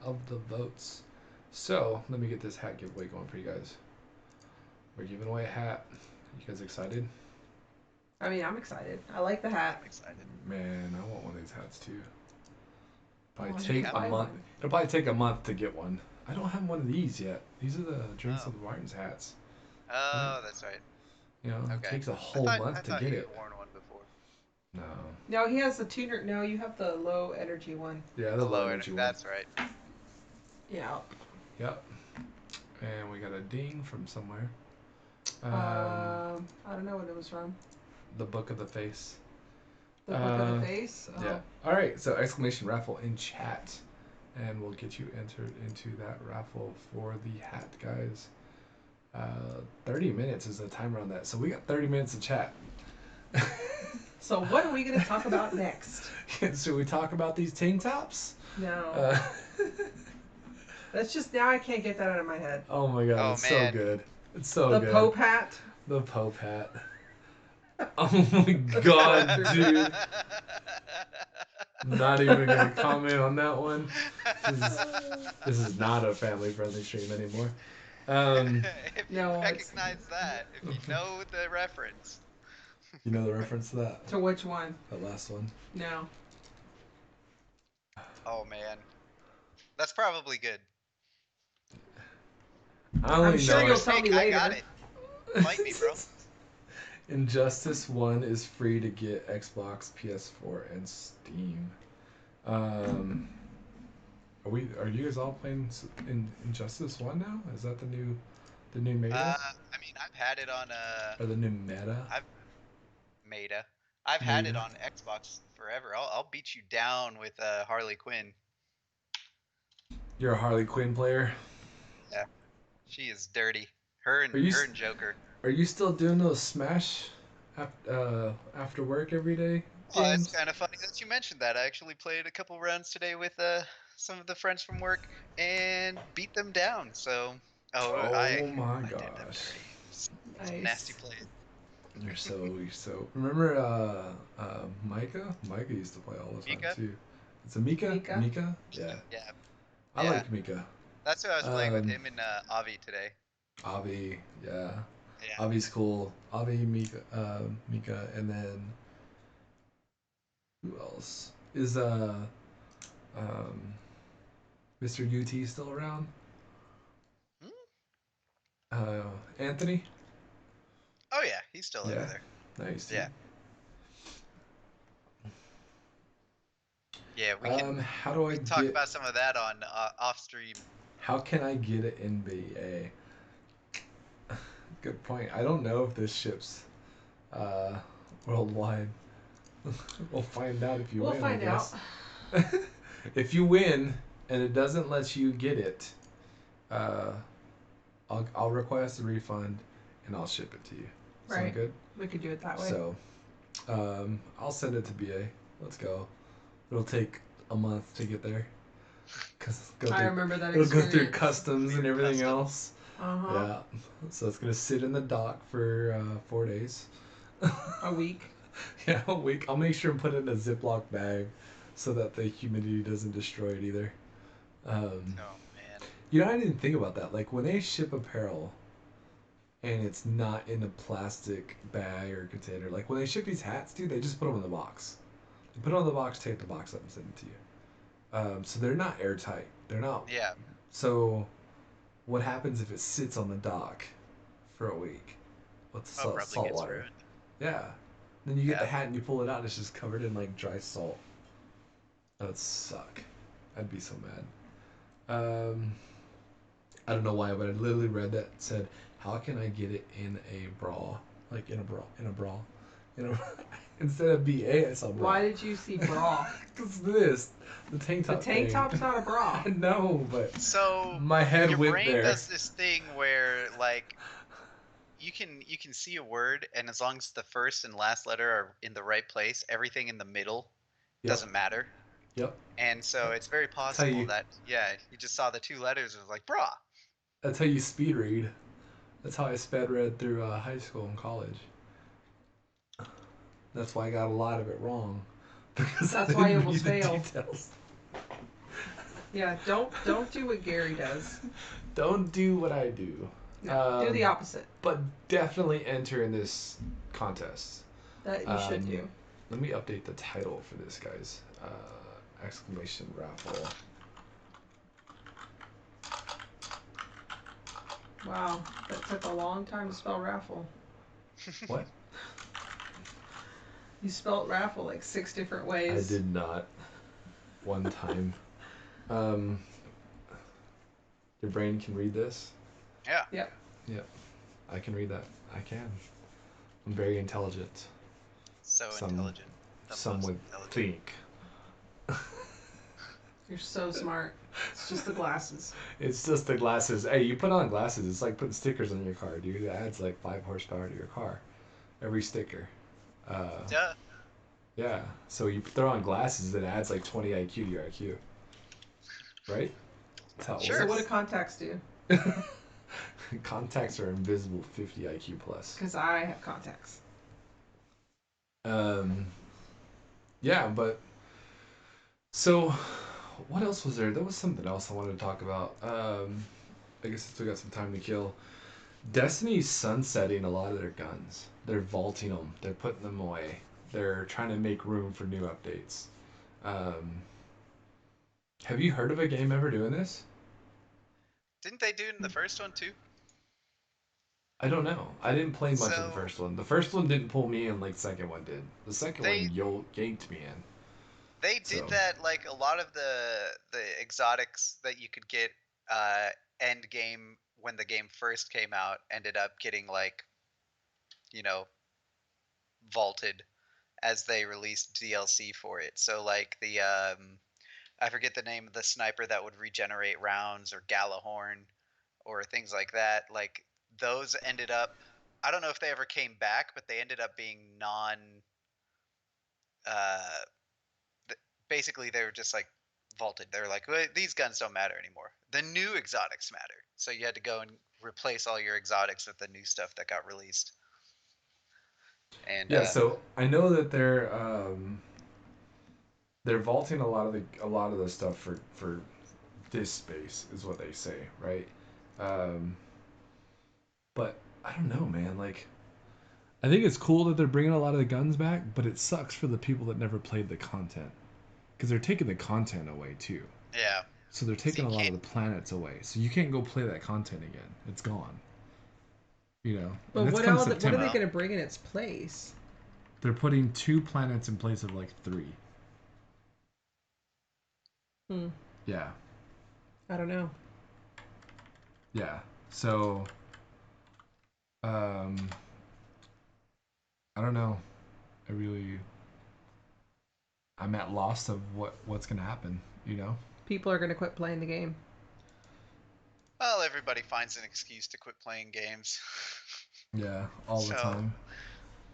of the votes. So let me get this hat giveaway going for you guys. We're giving away a hat. You guys excited? I mean, I'm excited. I like the hat. I'm excited. Man, I want one of these hats too. Probably Well, you take can a buy month. one. It'll probably take a month to get one. I don't have one of these yet. These are the Drinks of the Martins hats. Oh, that's right. You know, it Okay. takes a whole month to I thought get you it. had worn one before. No. No, he has the tuner. No, you have the low energy one. Yeah, the low end. energy one. That's right. Yeah. Yep. And we got a ding from somewhere. I don't know what it was from. The Book of the Face. The book of the face. Oh. Yeah. All right. So exclamation raffle in chat, and we'll get you entered into that raffle for the hat, guys. 30 minutes is the timer on that, so we got 30 minutes to chat. So what are we gonna talk about next? Should we talk about these tank tops? No. That's just now I can't get that out of my head. Oh my god, Oh, it's man. so good. It's so The good. Pope hat. The Pope hat. Oh my god, dude. Not even gonna comment on that one. This is not a family-friendly stream anymore. If you No, recognize that, if you know the reference. You know the reference to that? To which one? That last one? No. Oh man, that's probably good. I only I'm sure know you'll it. tell me I later. got it. Fight me, bro. Injustice 1 is free to get Xbox, PS4, and Steam. Are you guys all playing Injustice 1 now? Is that the new meta? I mean, I've had it on Or the new meta? Meta. I've had it on Xbox forever. I'll beat you down with Harley Quinn. You're a Harley Quinn player? Yeah, she is dirty. Her and Joker. Are you still doing those Smash after work every day? Oh, games? it's kind of funny that you mentioned that. I actually played a couple rounds today with some of the friends from work and beat them down. So, I my did them gosh. dirty. It's Nice. nasty play. You're so. Remember Micah? Micah used to play all the time Mika? too. It's a Mika? Mika? Mika? Yeah. Yeah, I Yeah. like Mika. That's what I was playing with Um, him and Avi today. Avi, yeah, Yeah. Avi's cool. Avi, Mika, and then who else is um Mr. UT still around? Hmm? Uh, Anthony. Oh yeah, he's still over Yeah, there. nice dude. Yeah. Yeah, we can How do I talk get? about some of that on off stream. How can I get an NBA? Good point. I don't know if this ships uh, worldwide. We'll find out if you We'll win, I find out. guess. If you win and it doesn't let you get it, uh, I'll request a refund and I'll ship it to you. Sound Right. good? We could do it that way. So, I'll send it to BA. Let's go. It'll take a month to get there. Cause I remember that it'll go through experience. customs and Clear everything customs. else. Uh-huh. Yeah. So it's gonna sit in the dock for 4 days. A week. Yeah, a week. I'll make sure and put it in a Ziploc bag so that the humidity doesn't destroy it either. Um, Oh man. I didn't think about that. Like when they ship apparel and it's not in a plastic bag or container, like when they ship these hats, dude, they just put them in the box. They put it on the box, tape the box up, and send it to you. So they're not airtight. They're not. Yeah. So what happens if it sits on the dock for a week with Oh, probably salt gets water? ruined. Yeah. Then you get the Yeah. hat and you pull it out and it's just covered in like dry salt. That would suck. I'd be so mad. I don't know why, but I literally read that said, "How can I get it in a bra? Like in a bra, in a instead of BA, I saw bra." Why did you see bra? Cause this, the tank The top tank thing. top's not a bra. I know, but So my head your went brain there. does this thing where like you can see a word, and as long as the first and last letter are in the right place, everything in the middle Yep, doesn't matter. yep. And so it's very That's how possible you. that yeah, you just saw the two letters and was like, brah. That's how you speed read. That's how I sped read through high school and college. That's why I got a lot of it wrong because I That's why you didn't read almost the failed. details. Yeah, don't do what Gary does. Don't do what I do. No, do the opposite. But definitely enter in this contest. That you should do. Let me update the title for this, guys. Exclamation raffle. Wow, that took a long time to spell raffle. What? You spelled raffle like 6 different ways. I did not. One time. Um, your brain can read this? Yeah. Yep. Yep. I can read that. I can. I'm very intelligent. So Some intelligent. The some most would intelligent. think. You're so smart. It's just the glasses. It's just the glasses. Hey, you put on glasses. It's like putting stickers on your car, dude. It adds like 5 horsepower to your car. Every sticker. Duh. Yeah. So you throw on glasses, it adds like 20 IQ to your IQ. Right? That's how it So Sure. what do works. contacts do? Contacts are invisible 50 IQ plus. Because I have contacts. Um, yeah, but so what else was there? There was something else I wanted to talk about. I guess since we got some time to kill. Destiny's sunsetting a lot of their guns. They're vaulting them. They're putting them away. They're trying to make room for new updates. Um, have you heard of a game ever doing this? Didn't they do it in the first one too? I don't know. I didn't play much of the So first one. The first one didn't pull me in like the second one did. The second they one yanked me in. they did So that like a lot of the exotics that you could get uh end game when the game first came out ended up getting like, you know, vaulted as they released DLC for it. So like the I forget the name of the sniper that would regenerate rounds or Galahorn or things like that. Like those ended up I don't know if they ever came back, but they ended up being non uh basically they were just like vaulted. They were like, well, these guns don't matter anymore. The new exotics matter. So you had to go and replace all your exotics with the new stuff that got released. And yeah, so I know that they're vaulting a lot of the stuff for this space, is what they say, right? Um, but I don't know, man. Like, I think it's cool that they're bringing a lot of the guns back, but it sucks for the people that never played the content because they're taking the content away too. Yeah. So they're So taking you a lot of can't. the planets away. So you can't go play that content again. It's gone. You know, But and that's what come else? What are they September. Well, going to bring in its place? They're putting 2 planets in place of like 3. Hmm. Yeah, I don't know. yeah. So, um, I don't know. I really, I'm at loss of what's gonna happen. You know? People are going to quit playing the game. well, everybody finds an excuse to quit playing games. Yeah, all the So, time.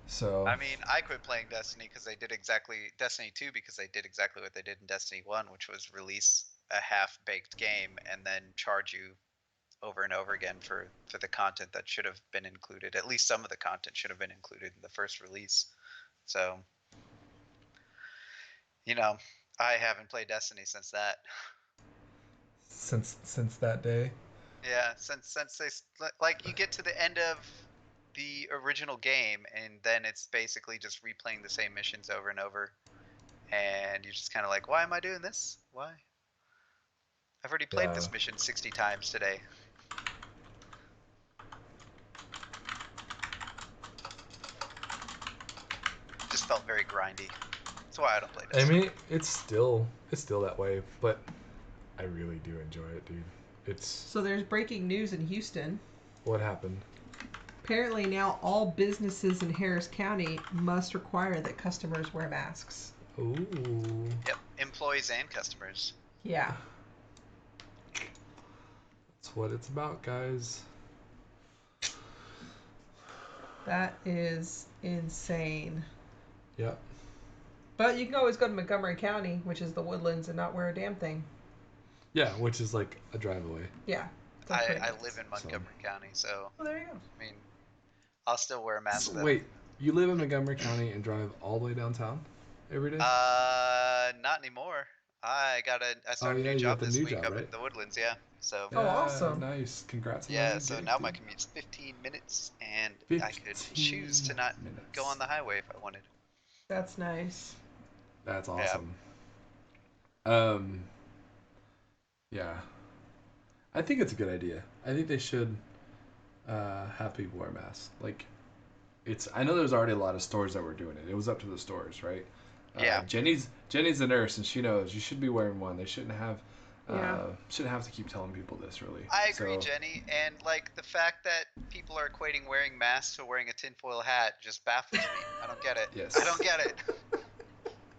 So, I mean, I quit playing Destiny because they did exactly Destiny 2 because they did exactly what they did in Destiny 1, which was release a half-baked game and then charge you over and over again for the content that should have been included. At least some of the content should have been included in the first release. So, you know, I haven't played Destiny since that. since that day. Yeah, since like you get to the end of the original game and then it's basically just replaying the same missions over and over, and you're just kind of like, why am I doing this? Why? I've already played Yeah. this mission 60 times today. Just felt very grindy. That's why I don't play I Destiny. mean, it's still that way, but I really do enjoy it, dude. It's So there's breaking news in Houston. what happened. Apparently now all businesses in Harris County must require that customers wear masks. Ooh. Yep, employees and customers. Yeah. That's what it's about, guys. That is insane. Yep. But you can always go to Montgomery County, which is the Woodlands, and not wear a damn thing. Yeah, which is like a drive away. Yeah. I live in So. Montgomery County, so Well, there you go. I mean, I'll still wear a So mask though. wait, you live in Montgomery County and drive all the way downtown every day? Not anymore. I Oh started a yeah, new you got job the this new week job, up in right? the Woodlands, yeah. So Oh, Yeah, awesome. nice. Congrats on yeah, that so gig, now my dude. commute's 15 minutes and I could choose 15 to not go on minutes. the highway if I wanted. That's nice. That's Yeah. awesome. Um, yeah. I think it's a good idea. I think they should have people wear masks. Like, it's. I know there's already a lot of stores that were doing it. It was up to the stores, right? Yeah. Jenny's a nurse, and she knows you should be wearing one. They Yeah. shouldn't have to keep telling people this, really. I agree, So Jenny, and like the fact that people are equating wearing masks to wearing a tinfoil hat just baffles me. I don't get it. I don't yes, get it.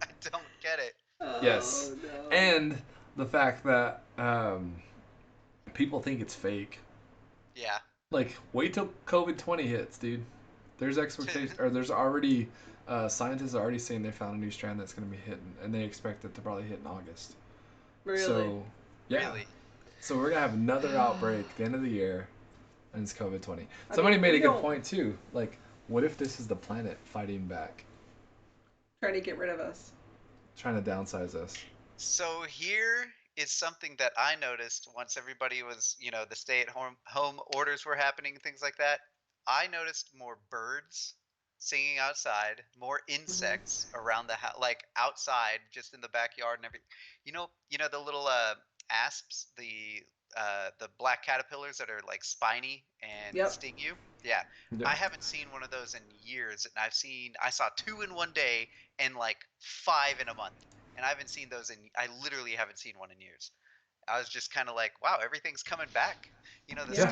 I don't get it. yes, Oh, no. and the fact that people think it's fake. Yeah. Like, wait till COVID-20 hits, dude. There's expectation, or there's already scientists are already saying they found a new strand that's going to be hitting, and they expect it to probably hit in August. Really? So, yeah. Really. So we're gonna have another outbreak at the end of the year, and it's COVID-20. I Somebody mean, made we a good don't point too. Like, what if this is the planet fighting back, try to get rid of us. trying to downsize us? So here is something that I noticed once everybody was, the stay-at-home orders were happening and things like that. I noticed more birds singing outside, more Mm-hmm. insects around the house, like outside, just in the backyard and everything. The little asps, the black caterpillars that are like spiny and Yep. sting you. Yeah, Yeah. I haven't seen one of those in years, and I saw two in one day and like five in a month, and I literally haven't seen one in years. I was just kind of like, wow, everything's coming back. The Yeah.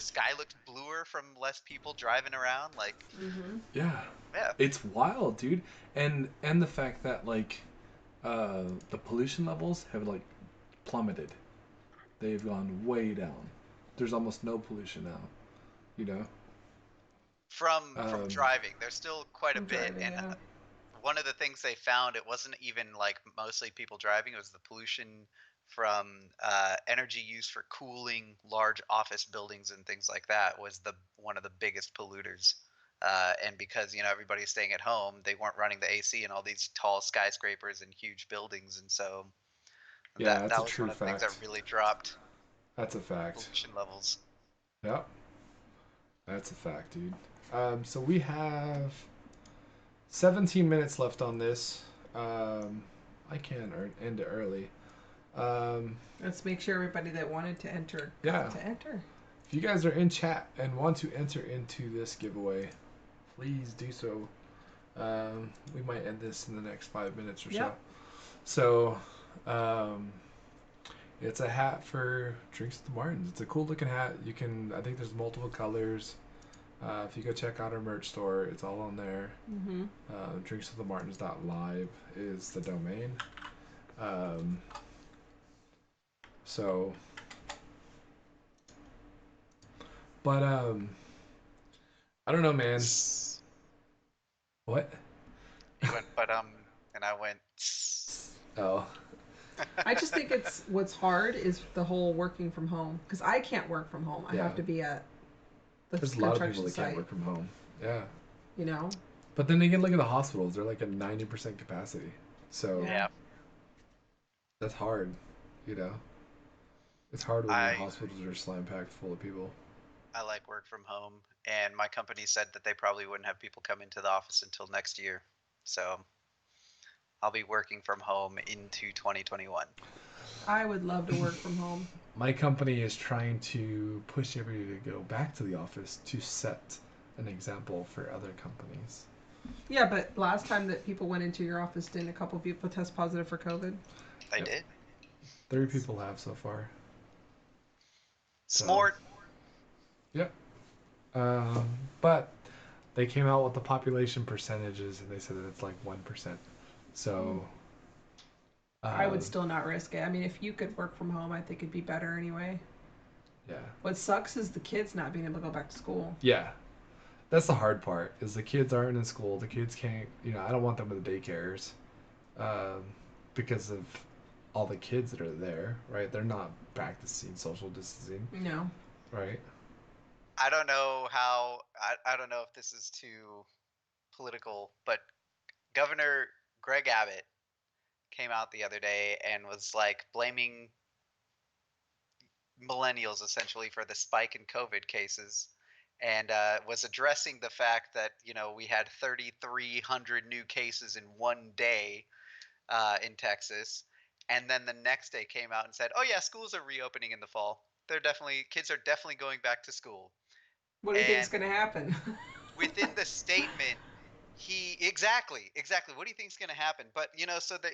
sky looked bluer from less people driving around. Like, Mm-hmm. Yeah. yeah, It's wild, dude. And the fact that like the pollution levels have like plummeted. They've gone way down. There's almost no pollution now. You know. from Um, driving, there's still quite a I'm bit. driving, And yeah. one of the things they found, it wasn't even like mostly people driving. It was the pollution from energy use for cooling large office buildings and things like that was the one of the biggest polluters. And because everybody's staying at home, they weren't running the AC in all these tall skyscrapers and huge buildings, and so And Yeah, that's a that was true one of the things that fact. really dropped That's a fact. pollution levels. Yep, that's a fact, dude. So we have 17 minutes left on this. Um, I can end it early. Um, Let's make sure everybody that wanted to enter yeah, got to enter. if you guys are in chat and want to enter into this giveaway, please do so. We might end this in the next 5 minutes or Yep. so. So, it's a hat for Drinks with the Martins. It's a cool looking hat. You can, I think there's multiple colors. If you go check out our merch store, it's all on there. Mm-hmm. Drinkswiththemartins.live is the domain. Um, so, but I don't know, man. What? You went, and I went. Oh, I just think it's what's hard is the whole working from home because I can't work from home. I Yeah. have to be at the there's a lot of people construction that can't site. work from home. Yeah. You know. But then again, look at the hospitals. They're like at 90% capacity. So Yeah. Yeah, that's hard, you know? It's hard when the I hospitals are slam packed full of people. I like work from home, and my company said that they probably wouldn't have people come into the office until next year. So I'll be working from home into 2021. I would love to work from home. My company is trying to push everybody to go back to the office to set an example for other companies. Yeah, but last time that people went into your office, didn't a couple people test positive for COVID? I Yep. did. 3 people have so far. So, Smart. yep. But they came out with the population percentages and they said that it's like 1%. So, I would still not risk it. I mean, if you could work from home, I think it'd be better anyway. yeah. What sucks is the kids not being able to go back to school. Yeah. That's the hard part is the kids aren't in school. The kids can't, I don't want them in the daycares um, because of all the kids that are there, right? They're not practicing social distancing, No. right? I don't know how. I don't know if this is too political, but Governor Greg Abbott came out the other day and was like blaming millennials essentially for the spike in COVID cases, and was addressing the fact that we had 3,300 new cases in one day in Texas, and then the next day came out and said, "Oh yeah, schools are reopening in the fall. Kids are definitely going back to school." What do you think is And going to happen? within the statement, he exactly what do you think is going to happen? But so the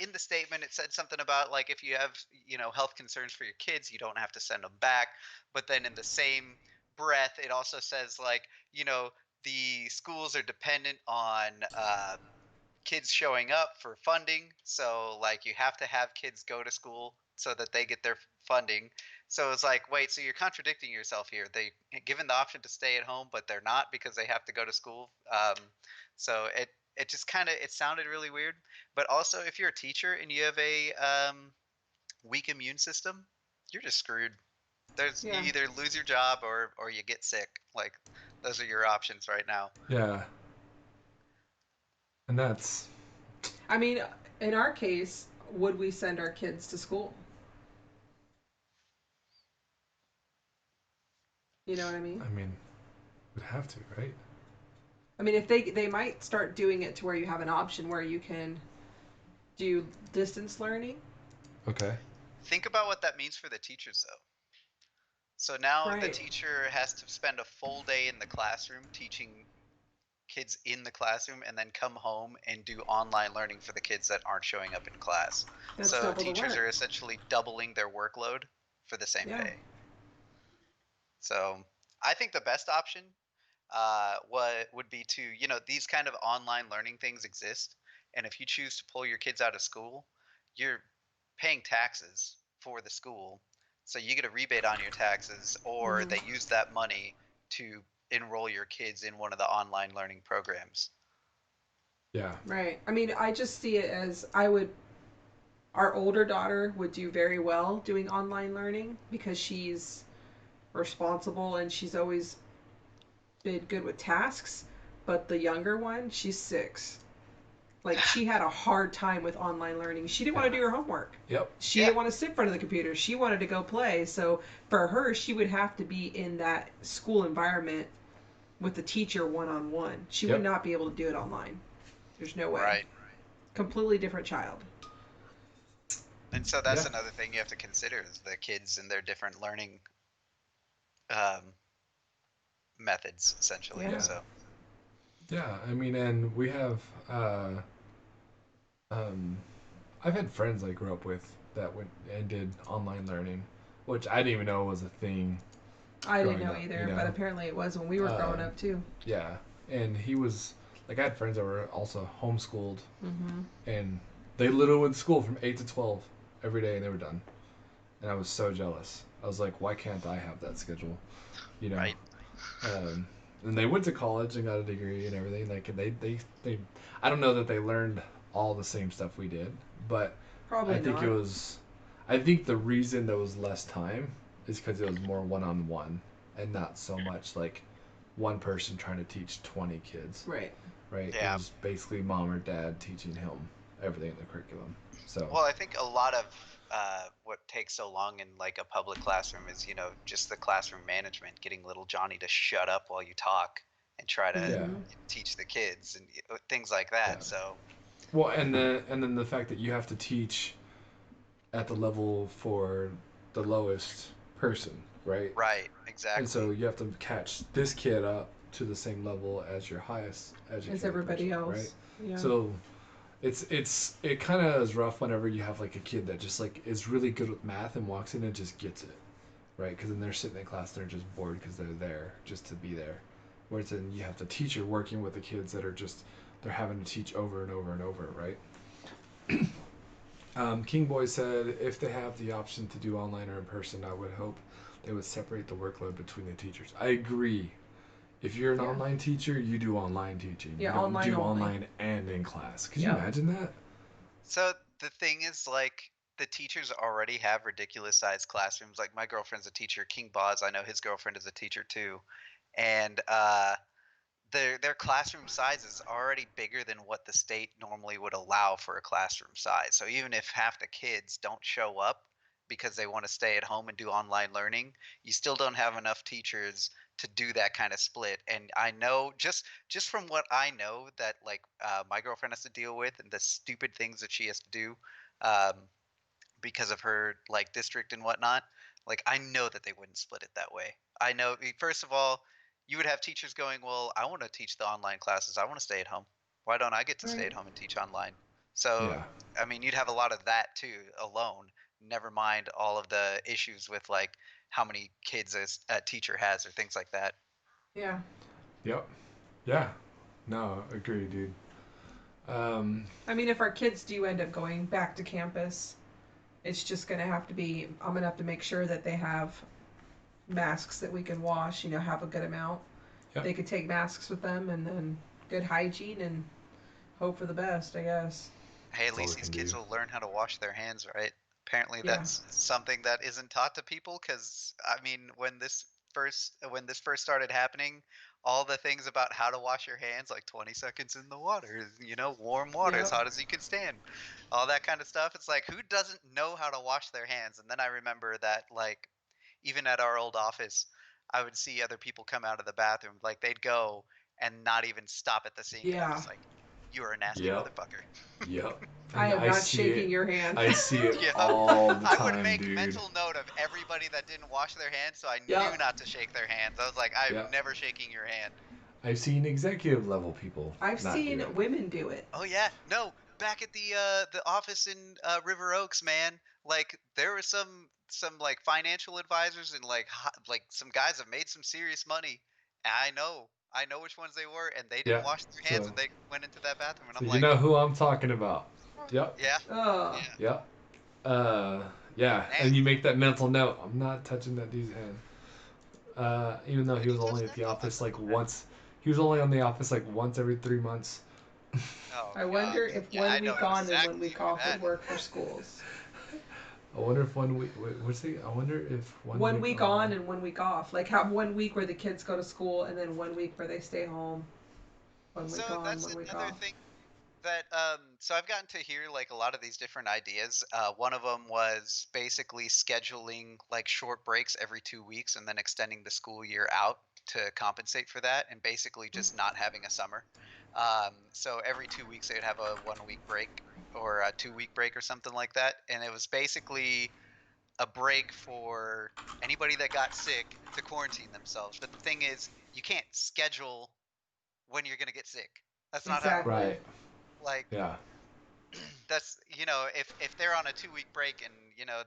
in the statement it said something about like if you have health concerns for your kids, you don't have to send them back. But then in the same breath, it also says like the schools are dependent on kids showing up for funding. So like you have to have kids go to school so that they get their funding. So it's like, wait, so you're contradicting yourself here. They given the option to stay at home, but they're not because they have to go to school. So it just kind of it sounded really weird. But also, if you're a teacher and you have a weak immune system, you're just screwed. You Yeah. either lose your job or you get sick. Like those are your options right now. Yeah. And that's, I mean, in our case, would we send our kids to school? You know what I mean? I mean, would have to, right? I mean, if they might start doing it to where you have an option where you can do distance learning. Okay. Think about what that means for the teachers, though. So now the Right. teacher has to spend a full day in the classroom teaching kids in the classroom and then come home and do online learning for the kids that aren't showing up in class. That's So double the teachers are work. essentially doubling their workload for the same Yeah. pay. So I think the best option what would be to, these kind of online learning things exist. And if you choose to pull your kids out of school, you're paying taxes for the school. So you get a rebate on your taxes, or Hmm. they use that money to enroll your kids in one of the online learning programs. Yeah. Right. I mean, I just see it as our older daughter would do very well doing online learning because she's responsible and she's always been good with tasks. But the younger one, she's 6. Like she had a hard time with online learning. She didn't want to do her homework. Yep. She Yeah. didn't want to sit in front of the computer. She wanted to go play. So for her, she would have to be in that school environment with the teacher one on one. She would Yep. not be able to do it online. There's no way. Right. Completely different child. And so that's Yeah. another thing you have to consider is the kids and their different learning um, methods, essentially. Yeah. So Yeah. I mean, and we have. Um, I've had friends I grew up with that went and did online learning, which I didn't even know was a thing. I didn't Growing know up, either, you know. but apparently it was when we were growing up too. Yeah, and he was like, I had friends that were also homeschooled, Mm-hmm. and they literally went to school from 8 to 12 every day, and they were done. And I was so jealous. I was like, why can't I have that schedule? You know. right. Um, and they went to college and got a degree and everything. Like they I don't know that they learned all the same stuff we did, but Probably I think not. it was. I think the reason there was less time is because it was more one-on-one and not so much like one person trying to teach 20 kids. Right. Right? It Yeah. was basically mom or dad teaching him everything in the curriculum. So Well, I think a lot of what takes so long in like a public classroom is, just the classroom management, getting little Johnny to shut up while you talk and try to yeah, Mm-hmm. teach the kids and things like yeah. that. So, Well, and then the fact that you have to teach at the level for the lowest person, right? right, And so exactly. you have to catch this kid up to the same level as your highest As educated everybody person, right? else. Yeah. So it kind of is rough whenever you have like a kid that just like is really good with math and walks in and just gets it, right? Because then they're sitting in class, they're just bored because they're there just to be there. Whereas then you have the teacher working with the kids that are just they're having to teach over and over and over, right? King Boy said if they have the option to do online or in person, I would hope they would separate the workload between the teachers. I agree. If you're an Yeah. online teacher, you do online teaching. Yeah, You don't online do only. online and in class. Could you Yep. imagine that? So the thing is, like, the teachers already have ridiculous sized classrooms. Like, my girlfriend's a teacher. King Boz, I know his girlfriend is a teacher too, and their classroom size is already bigger than what the state normally would allow for a classroom size. So even if half the kids don't show up because they want to stay at home and do online learning, you still don't have enough teachers to do that kind of split. And I know just from what I know that like my girlfriend has to deal with and the stupid things that she has to do um, because of her like district and whatnot. Like I know that they wouldn't split it that way. I know first of all, you would have teachers going, "Well, I want to teach the online classes. I want to stay at home. Why don't I get to stay Right. at home and teach online?" So, Yeah. I mean, you'd have a lot of that too alone. Never mind all of the issues with like how many kids a teacher has or things like that. Yeah. Yep. Yeah. No, agree, dude. Um, I mean, if our kids do end up going back to campus, it's just going to have to be, I'm going to have to make sure that they have masks that we can wash, have a good amount. Yep. They could take masks with them and then good hygiene and hope for the best, I guess. Hey, at that's all we least these can kids do. will learn how to wash their hands, right? Apparently, Yeah. that's something that isn't taught to people. Because I mean, when this first started happening, all the things about how to wash your hands, like 20 seconds in the water, warm water as Yep. hot as you can stand, all that kind of stuff. It's like who doesn't know how to wash their hands? And then I remember that, like, even at our old office, I would see other people come out of the bathroom, like they'd go and not even stop at the sink, and I'm Yeah. just like, you are a nasty Yep. motherfucker. Yep. I And am I not see shaking it. your hand. I see it Yeah, all the I would time, make dude. mental note of everybody that didn't wash their hands, so I knew Yep. not to shake their hands. I was like, I'm Yep. never shaking your hand. I've seen executive level people I've not do seen it. women do it. Oh yeah, no, back at the office in River Oaks, man. Like there were some like financial advisors and like some guys have made some serious money. I know which ones they were, and they didn't Yeah. wash their hands So when they went into that bathroom, and so I'm you like, know who I'm talking about. Yep. yeah, Ugh. yeah, Yep. Yeah. And you nasty. make that mental note. I'm not touching that dude's hand. Even though Why he do you was touch only at that the office like motherfucker? once. He was only on the office like once every 3 months. Oh I God, wonder if yeah, I one know week on and one exactly week who off would that work for is. schools. I wonder if 1 week. What's the? I wonder if 1 week 1 week on. on and 1 week off. Like have 1 week where the kids go to school and then 1 week where they stay home. 1 week So on, that's 1 week another off. thing that so I've gotten to hear like a lot of these different ideas. One of them was basically scheduling like short breaks every 2 weeks and then extending the school year out to compensate for that, and basically just not having a summer. So every 2 weeks they would have a 1 week break or a 2 week break or something like that, and it was basically a break for anybody that got sick to quarantine themselves. But the thing is, you can't schedule when you're going to get sick. That's not how it Exactly. Right. works. Like Yeah. that's if they're on a 2 week break and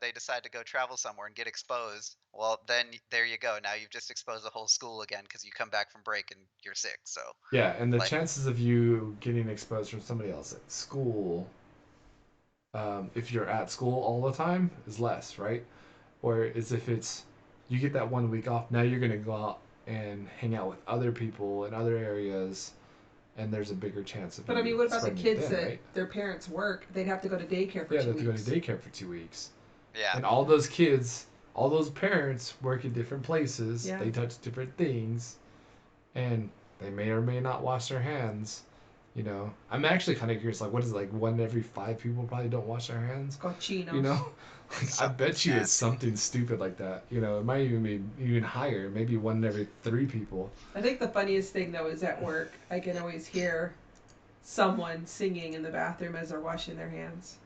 they decide to go travel somewhere and get exposed, well then there you go. Now you've just exposed the whole school again because you come back from break and you're sick. So Yeah, and the like chances of you getting exposed from somebody else at school, if you're at school all the time, is less, right? Whereas if it's you get that 1 week off, now you're gonna go out and hang out with other people in other areas, and there's a bigger chance of But I mean, you what about the spreading it kids then, that right? their parents work? They'd have to go to daycare for Yeah, they two have to go to weeks. daycare for 2 weeks, yeah, and all those kids, all those parents work in different places. Yeah. They touch different things, and they may or may not wash their hands. I'm actually kind of curious. Like, what is it, like 1 every 5 people probably don't wash their hands? You Cochinos. know, like, I bet something's you it's nasty. something stupid like that. It might even be even higher. Maybe 1 every 3 people. I think the funniest thing though is at work. I can always hear someone singing in the bathroom as they're washing their hands.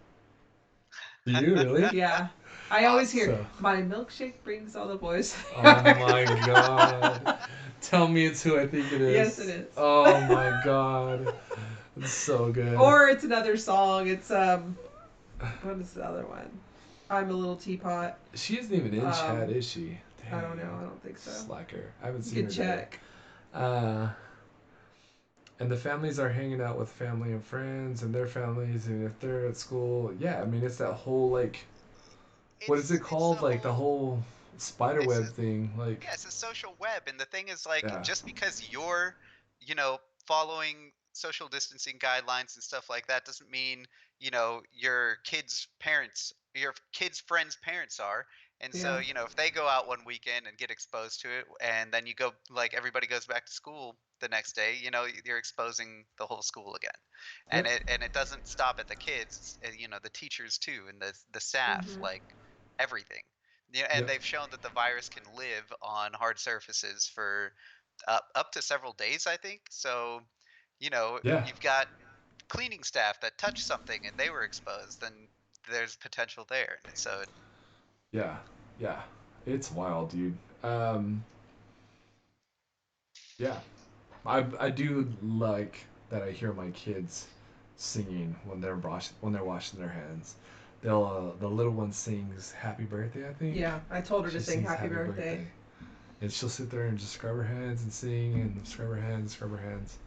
Do you really? Yeah. I always Awesome. hear, So, my milkshake brings all the boys. oh my god. Tell me it's who I think it is. Yes, it is. Oh my god. It's so good. Or it's another song. It's what is the other one? I'm a little teapot. She isn't even in chat, is she? Dang. I don't know. I don't think so. Slacker. I haven't You seen can her check. today. And the families are hanging out with family and friends and their families, and if they're at school, yeah, I mean it's that whole like, what is it It's called? the Like the whole whole spider it's web thing. Like, Yeah, it's a social web, and the thing is, like, yeah, just because you're, following social distancing guidelines and stuff like that doesn't mean, your kids' friends' parents are. And so, Yeah. if they go out one weekend and get exposed to it, and then like everybody goes back to school the next day, you're exposing the whole school again. And yep, it doesn't stop at the kids, the teachers too, and the staff, Mhm. like everything. Yeah, and yep, they've shown that the virus can live on hard surfaces for up to several days, I think. So, yeah, you've got cleaning staff that touched something and they were exposed, then there's potential there. And so, yeah, yeah. It's wild, dude. Um, yeah, I do like that. I hear my kids singing when they're washing their hands. The little one sings "Happy Birthday," I think. Yeah. I told her to She sing sings happy "Happy birthday. Birthday," and she'll sit there and just scrub her hands and sing and scrub her hands, scrub her hands.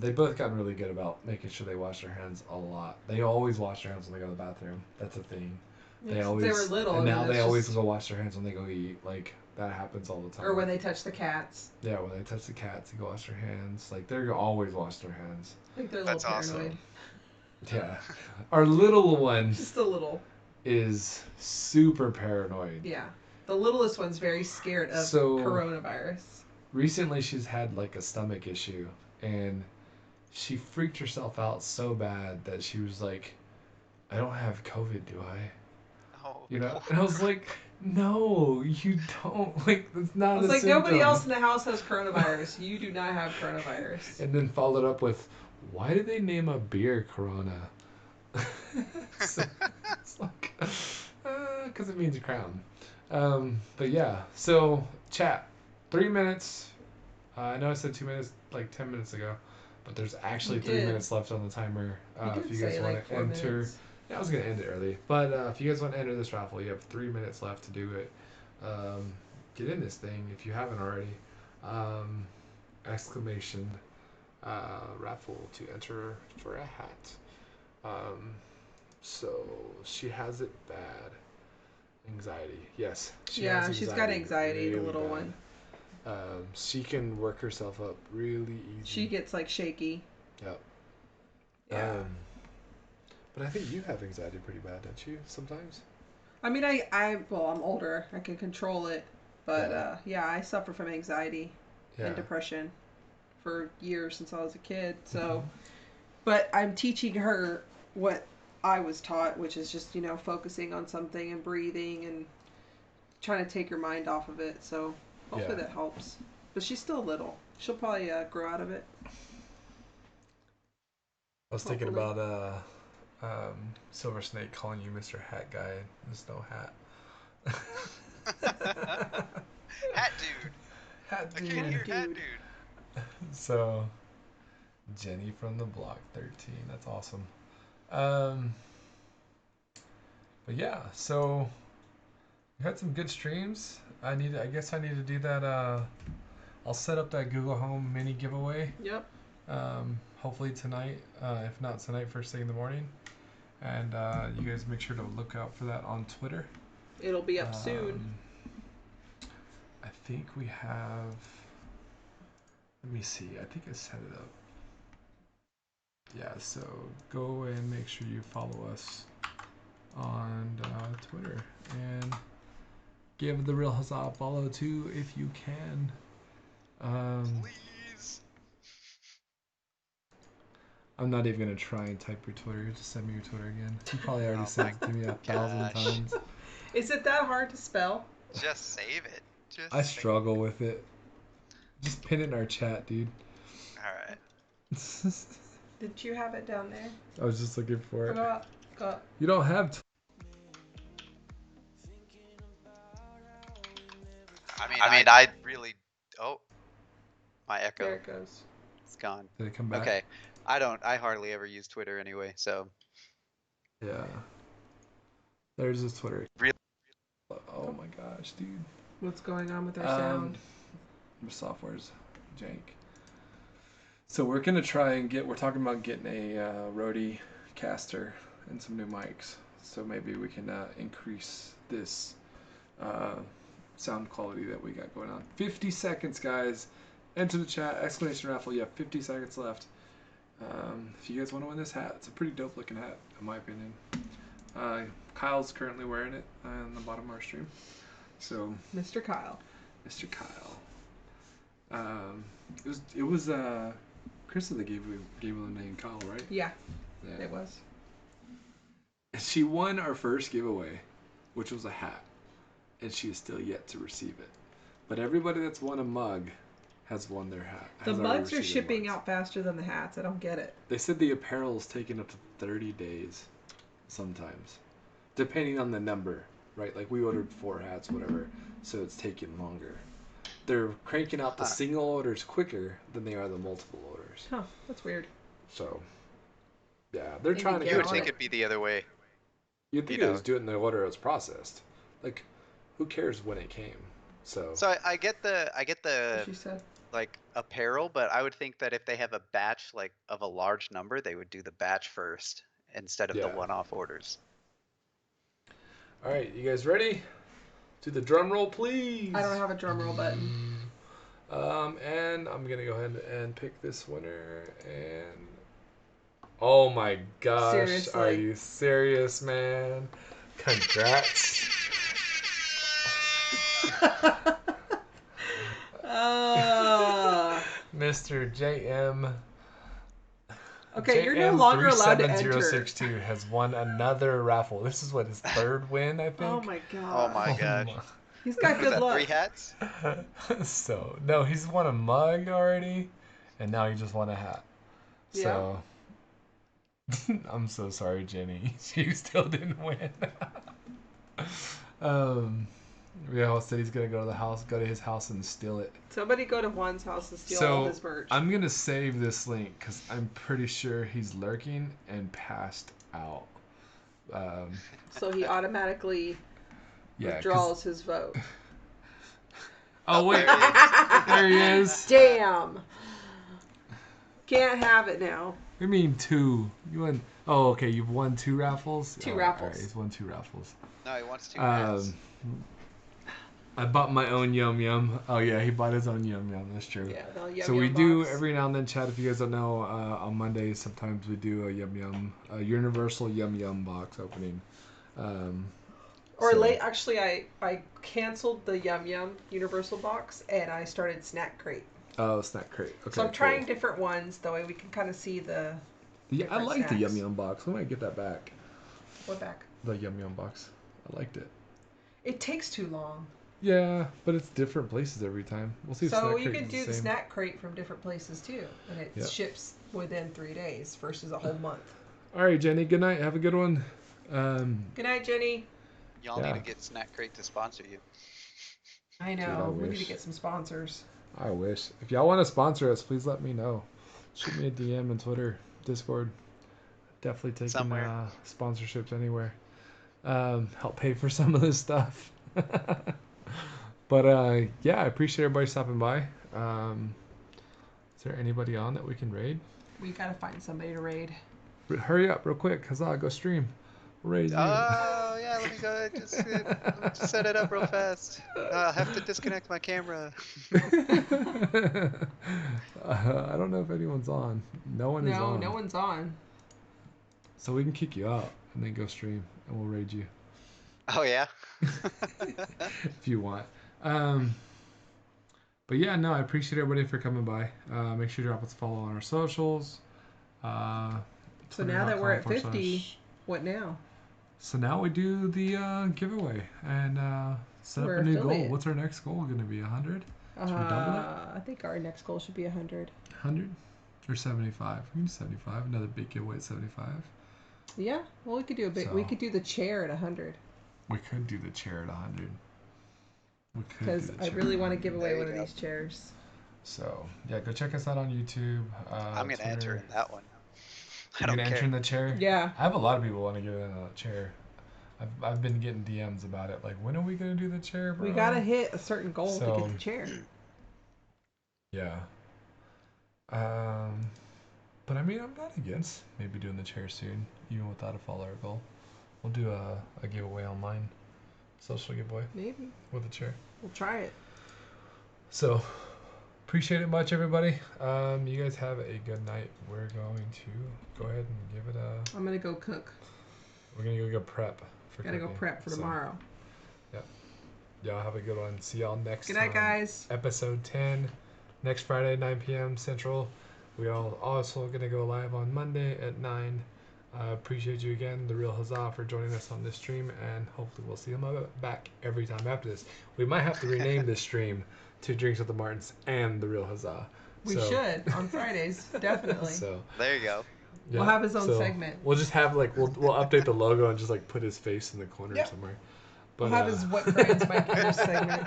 They both gotten really good about making sure they wash their hands a lot. They always wash their hands when they go to the bathroom. That's a thing. Yeah, since they were little, And I mean, now they that's always just. go wash their hands when they go eat. Like, that happens all the time. Or when they touch the cats. Yeah, when they touch the cats, they go wash their hands. Like, they're gonna always wash their hands. I think they're a little that's awesome. paranoid. Yeah. Our little one Just a little. is super paranoid. Yeah. The littlest one's very scared of So, coronavirus. recently she's had, like, a stomach issue. And she freaked herself out so bad that she was like, I don't have COVID, do I? Oh, And I was like, no, you don't. Like, that's I not was a like, nobody else symptom. in the house has coronavirus. You do not have coronavirus. And then followed up with, why did they name a beer Corona? So, it's like, because it means crown. But yeah, so chat, 3 minutes. I know I said 2 minutes, like 10 minutes ago, but there's actually You 3 minutes left on the timer. You If did you guys say want like to 4 enter, minutes. yeah, I was gonna end it early, but if you guys want to enter this raffle, you have 3 minutes left to do it. Get in this thing if you haven't already. Um, exclamation raffle to enter for a hat. Um, so she has it bad. Anxiety. Yes, she has Yeah, she's got anxiety anxiety, the really little bad. one. She can work herself up really She easy. gets like shaky. Yep. Yeah. But I think you have anxiety pretty bad, don't you? Sometimes. I mean, well, I'm older. I can control it. But Yeah. yeah, I suffer from anxiety Yeah. and depression for years since I was a kid. Mhm. So But I'm teaching her what I was taught, which is just, focusing on something and breathing and trying to take your mind off of it. So hopefully Yeah. that helps. But she's still little. She'll probably grow out of it. I was thinking Hopefully. about Silver Snake calling you Mr. Hat Guy. There's no hat. Hat dude. Hat I dude. can't hear hat Dude. dude. So, Jenny from the block 13. That's awesome. But yeah, so we had some good streams. I guess I need to do that. I'll set up that Google Home mini giveaway. Yep. Hopefully tonight. If not tonight, first thing in the morning. And you guys make sure to look out for that on Twitter. It'll be up soon. I think we have. Let me see. I think I set it up. Yeah, so go and make sure you follow us on Twitter and give the Real Huzzah a follow too if you can. Please. I'm not even gonna try and type your Twitter. Just send me your Twitter again. You probably already Oh sent it to me 1,000 gosh. times. Is it that hard to spell? Just save it. Just I save struggle with it. Just pin it in our chat, dude. it. All right. Did you have it down there? I was just looking for it. Go up. Go up. You don't have. I mean, I really. Oh, my echo. There it goes. It's gone. Did it come back? Okay. I hardly ever use Twitter anyway, so. Yeah. There's his Twitter. Really? Oh my gosh, dude. What's going on with our sound? The software's jank. So we're gonna try and we're talking about getting a Rode caster and some new mics. So maybe we can increase this sound quality that we got going on. 50 seconds, guys. Enter the chat, exclamation raffle. You have 50 seconds left. If you guys want to win this hat, it's a pretty dope looking hat, in my opinion. Kyle's currently wearing it on the bottom of our stream. So, Mr. Kyle. Mr. Kyle. It was Krista that gave him the name Kyle, right? Yeah, Yeah. it was. She won our first giveaway, which was a hat, and she is still yet to receive it. But everybody that's won a mug has won their hat. The has already mugs are received their shipping mugs. out faster than the hats. I don't get it. They said the apparel's taking up to 30 days sometimes, depending on the number, right? Like we ordered 4 hats, whatever, so it's taking longer. They're cranking out the single orders quicker than they are the multiple orders. Huh, that's weird. So, yeah, they're Maybe trying to get You would on think it. it'd be the other way. You'd think you it know. was doing the order as processed. Like, who cares when it came? So I get the What she said. like apparel, but I would think that if they have a batch like of a large number, they would do the batch first instead of the Yeah. one-off orders. all right, you guys ready? Do the drum roll, please. I don't have a drum roll button. And I'm gonna go ahead and pick this winner. And oh my gosh, Seriously? are you serious, man? Congrats. Mr. JM. Okay, you're no longer allowed to enter. 37062 has won another raffle. This is what his third win, I think. Oh my god. Oh my gosh. He's got Was good that luck. 3 hats? So no, he's won a mug already, and now he just won a hat. So I'm so sorry, Jenny. You still didn't win. Real said he's gonna go to his house and steal it. Somebody go to Juan's house and steal So, all his merch. I'm gonna save this link because I'm pretty sure he's lurking and passed out. So he automatically Yeah. 'cause- withdraws his vote. Oh wait, there he is. Damn. Can't have it now. I mean 2. You won. Oh, okay. You've won 2 raffles. Two All raffles. Right, he's won 2 raffles. No, he wants 2 hats. I bought my own Yum Yum. Oh yeah, he bought his own Yum Yum. That's true. Yeah, the Yum So we Yum do box. every now and then, Chad. If you guys don't know, on Mondays sometimes we do a Yum Yum, a universal Yum Yum box opening. Or so- late. Actually, I canceled the Yum Yum Universal box and I started Snack Crate. Oh, Snack Crate. Okay. So I'm trying cool. different ones. That way we can kind of see the I different like the Yum snacks. Yum box. We might get that back. What back? The Yum Yum box. I liked it. It takes too long. Yeah, but it's different places every time. We'll see if So Snack you Crate can is do the the same. snack crate from different places too, and it Yeah. ships within 3 days versus a whole month. All right, Jenny. Good night. Have a good one. Good night, Jenny. Y'all Yeah. need to get Snack Crate to sponsor you. I Dude, know. We need to wish. get some sponsors. I wish. If y'all want to sponsor us, please let me know. Shoot me a DM on Twitter, Discord. Definitely taking Somewhere. sponsorships anywhere. Help pay for some of this stuff. But yeah, I appreciate everybody stopping by. Is there anybody on that we can raid? We gotta find somebody to raid. Hurry up, real quick, cause I'll go stream. We'll raid you. Oh yeah, let me just set it up real fast. I'll have to disconnect my camera. I don't know if anyone's on. No one is No, on. no one's on. So we can kick you out and then go stream, and we'll raid you Oh yeah. if you want. But yeah, no, I appreciate everybody for coming by. Make sure to drop us a follow on our socials. So now that we're at twitter.com/. 50, what now? So now we do the giveaway and set up We're a new goal. affiliate. What's our next goal going to be? 100? Should we double it? I think our next goal should be 100. 100 or 75? We can do 75. Another big giveaway at 75. Yeah, well, we could do a bit. We So- could do the chair at 100 We could do the chair at 100. We could do because the I chair really at want to 100. give away There one you of go. these chairs. So yeah, go check us out on YouTube. I'm gonna enter Twitter. in that one. I You're don't gonna enter care. in the chair. Yeah. I have a lot of people want to get in that chair. I've been getting DMs about it. Like, when are we gonna do the chair, bro? We gotta hit a certain goal to So- get the chair. Yeah. But I mean, I'm not against maybe doing the chair soon, even without a follower goal. We'll do a giveaway online, social giveaway Maybe with a chair. we'll try it. So, appreciate it much, everybody. You guys have a good night. We're going to go ahead and give it a. I'm gonna go cook. We're gonna go prep for. Gotta go cooking. prep for So, tomorrow. Y'all have a good one. See y'all next Good time. night, guys. Episode 10, next Friday, 9 p.m. Central. We are also going to go live on Monday at 9. Appreciate you again, The Real Huzzah, for joining us on this stream, and hopefully we'll see them back every time after this. We might have to rename this stream to Drinks with the Martins and The Real Huzzah. We should on Fridays, definitely. So, There you go. We'll have his own segment. We'll just have, like, we'll update the logo and just, like, put his face in the corner Yep. somewhere. We'll have his What Grinds My Gears segment.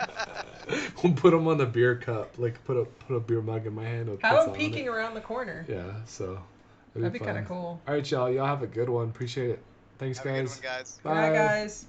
We'll put him on the beer cup, like put a beer mug in my hand. with Have pizza him on peeking it. around the corner. Yeah, so That'd be kind fun. of cool. All right, y'all. Y'all have a good one. Appreciate it. Thanks, Have a good guys. one, guys. Good night, Bye. guys.